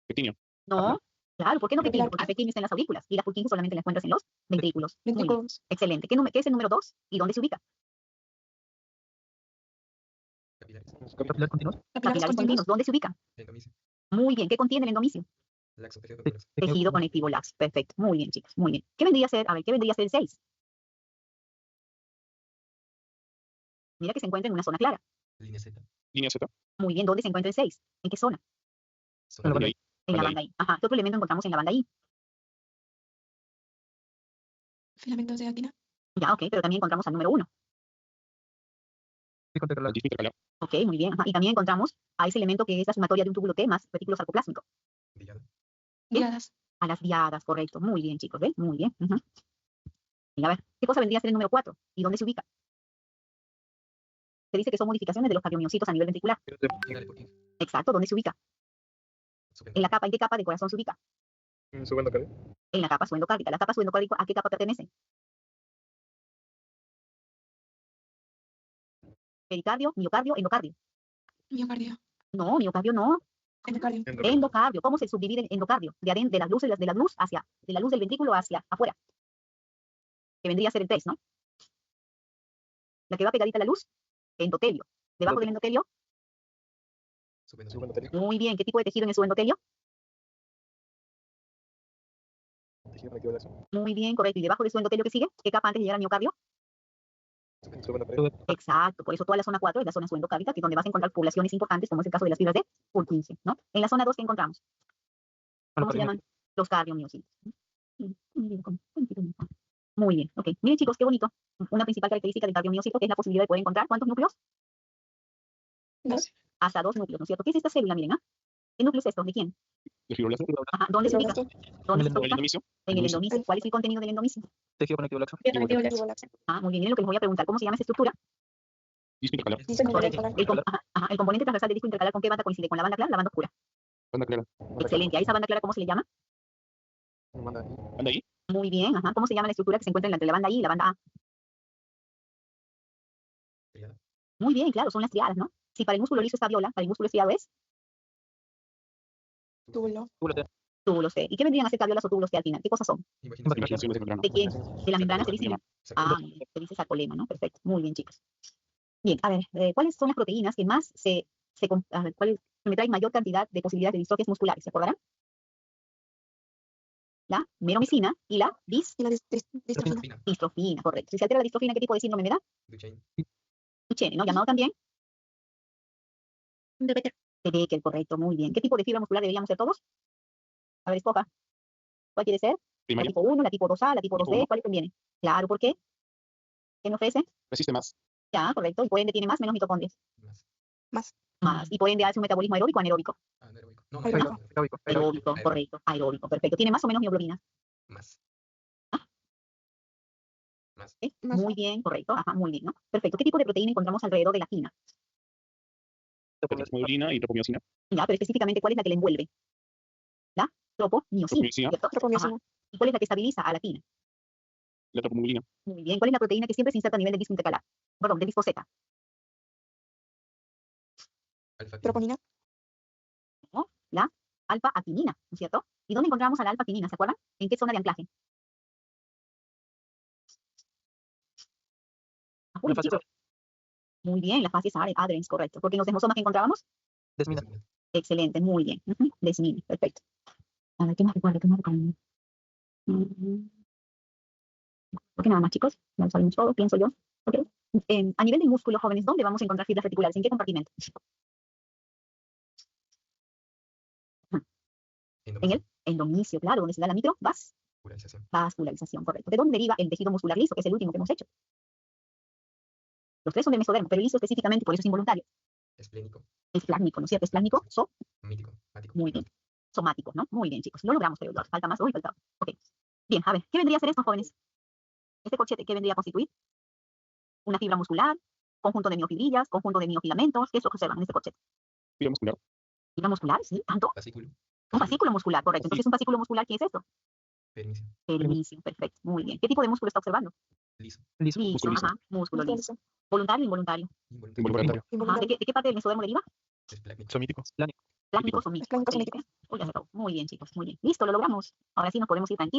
Pequeño. No. Claro, ¿por qué no pectíneo? Papilar. Porque pectíneo está en las aurículas y la Purkinje solamente la encuentras en los ventrículos. Muy bien. Ventrículos. Excelente. ¿Qué es el número 2 y dónde se ubica? Capilares. Capilar continuo. Capilares Capilares continuos. continuos. ¿Dónde se ubica? Endomisio. Muy bien. ¿Qué contiene el endomisio? Laxo, tejido conectivo. Tejido conectivo laxo. Perfecto. Muy bien, chicos. Muy bien. ¿Qué vendría a ser? A ver, ¿qué vendría a ser el 6? Mira que se encuentra en una zona clara. Línea Z. Línea Z. Muy bien. ¿Dónde se encuentra el 6? ¿En qué zona? Zona La Y de ahí. En la Banda banda I. Ajá. ¿Qué otro elemento encontramos en la banda I? Filamentos de actina. Ya, ok, pero también encontramos al número 1. Pico intercalar. el disco intercalado. Ok, muy bien. Ajá. Y también encontramos a ese elemento que es la sumatoria de un túbulo T más retículo sarcoplásmico. Villada. Bien. Guiadas. A las diadas, correcto. Muy bien, chicos. ¿Ven? Muy bien. Ujú. Y a ver, ¿qué cosa vendría a ser el número 4? ¿Y dónde se ubica? Se dice que son modificaciones de los cardiomiocitos a nivel ventricular. Llega de Purkinje. Exacto. ¿Dónde se ubica? En la capa. ¿En qué capa del corazón se ubica? Subiendo cadena. En la capa subendocárdica. ¿La capa subendocárdica a qué capa pertenece? Pericardio, miocardio, endocardio. Miocardio. No, miocardio no. Endocardio. Endocardio. ¿Cómo se subdivide el endocardio? De la luz de la luz del ventrículo hacia afuera. Que vendría a ser el 3, ¿no? La que va pegadita a la luz, endotelio. Debajo del endotelio, Subendotelio. muy bien. ¿Qué tipo de tejido en el subendotelio? Tejido conectivo laxo. Muy bien, correcto. ¿Y debajo del subendotelio qué sigue? ¿Qué capa antes de llegar al miocardio? Subendotelio. Exacto. Por eso toda la zona 4 es la zona subendocárdica, que es donde vas a encontrar poblaciones importantes, como es el caso de las fibras de Purkinje, ¿no? En la zona 2, ¿qué encontramos? ¿Cómo se llaman? Los cardiomiocitos. Muy bien, ok. Miren, chicos, qué bonito. Una principal característica del cardiomiocito que es la posibilidad de poder encontrar ¿cuántos núcleos? 2. Hasta 2 núcleos, ¿no es cierto? ¿Qué es esta célula? Miren, ¿ah? ¿Qué núcleo es esto? ¿De quién? El fibroblasto. Ajá. ¿Dónde se ubica? ¿Dónde se El ubica? endomisio. En el endomisio. ¿Cuál es el contenido del endomisio? Tejido conectivo laxo. Ah, muy bien. Miren lo que les voy a preguntar. ¿Cómo se llama esa estructura? Disco intercalado. Correcto. El componente transversal del disco intercalar, ¿con qué banda coincide? ¿Con la banda clara o la banda oscura? Banda clara. Excelente. ¿A esa banda clara cómo se le llama? Manda ahí. Banda I. Muy bien. Ajá. ¿Cómo se llama la estructura que se encuentra entre la banda I y la banda A? Triada. Muy bien, claro, son las triadas, ¿no? Si para el músculo liso está viola, para el músculo estriado es Túbulo. túbulos T. ¿Y qué vendrían a ser caviolas o túbulos T al final? ¿qué cosas son? Imaginaciones de membrana. ¿De quién? ¿De la membrana se dice? Ah, muy bien, se dice sarcolema, ¿no? Perfecto. Muy bien, chicos. Bien, a ver, ¿cuáles son las proteínas que más a ver, cuáles me traen mayor cantidad de posibilidades de distrofias musculares? ¿Se acordarán? La meromicina y la Y la distrofina. distrofina, correcto. Si se altera la distrofina, ¿qué tipo de síndrome me da? Duchenne. Duchenne, ¿no? Llamado también De Becker. de Becker, correcto, muy bien. ¿Qué tipo de fibra muscular deberíamos ser todos? A ver, escoja. ¿Cuál quiere ser? La Primaria. tipo 1, la tipo 2A, la tipo Tipo 2B, uno. ¿cuál le conviene? Claro, ¿por qué? ¿Qué me ofrece? Resiste más. Ya, correcto, y por ende tiene más, menos mitocondrias. Más. Más, y por ende hace un metabolismo aeróbico o anaeróbico. Anaeróbico. No, Aeróbico. aeróbico. Aeróbico, correcto, aeróbico, perfecto. ¿Tiene más o menos mioglobinas? Más. Más. ¿Sí? Más. Muy bien, correcto, ajá, muy bien, ¿no? Perfecto. ¿Qué tipo de proteína encontramos alrededor de la quina? Tropomiosidina y tropomiosina. Ya, pero específicamente, ¿cuál es la que la envuelve? La tropomiosina, Tropomiosina. ¿cierto? Tropomiosina. Ajá. ¿Y cuál es la que estabiliza a la quina? La tropomulina. Muy bien. ¿Cuál es la proteína que siempre se inserta a nivel del disco intercalar? Perdón, del disco Z. Alfa. troponina, ¿no? La alfa-actinina, ¿no es cierto? ¿Y dónde encontramos a la alfa-actinina? ¿Se acuerdan? ¿En qué zona de anclaje? La fase Chicos. Muy bien, la fase es adherens, correcto. Porque en los desmosomas que encontrábamos, desmina. excelente, muy bien. Desmina, perfecto. A ver, ¿qué más recuerdo? ¿Qué más recuerdo? ¿Por qué nada más, chicos? Ya lo sabemos todo, pienso yo. ¿Ok? A nivel del músculo, jóvenes, ¿dónde vamos a encontrar fibras reticulares? ¿En qué compartimento? En el endomisio, claro, donde se da la Vascularización. vascularización, correcto. ¿De dónde deriva el tejido muscular liso, que es el último que hemos hecho? Los tres son del mesodermo, pero el liso específicamente, por eso es involuntario. Esplénico. Es plácnico, ¿no es cierto? Es plácnico, Mítico. Mático. muy bien. Somático, ¿no? Muy bien, chicos. Lo logramos, creo yo. Falta más hoy, falta. Ok. Bien, a ver, ¿qué vendría a ser esto, jóvenes? Este corchete, ¿qué vendría a constituir? Una fibra muscular, conjunto de miofibrillas, conjunto de miofilamentos. ¿Qué es lo que observan en este corchete? Fibra muscular. Fibra muscular, sí, tanto. Fascículo. Un fascículo muscular, correcto. Entonces, un fascículo muscular, ¿qué es esto? Perinicio. Perinicio, perfecto, muy bien. ¿Qué tipo de músculo está observando? Liso. Liso. Liso, Músculo liso. ajá, músculo liso. liso, ¿Voluntario o involuntario? Involuntario. Involuntario. Ajá, involuntario, ¿de qué parte del mesodermo deriva? Esplénico. Somítico. Plánico. Plásmico somítico. plánico Excelente. Uy, ya se acabó. Muy bien, chicos, muy bien. Listo, lo logramos. Ahora sí nos podemos ir tranquilos.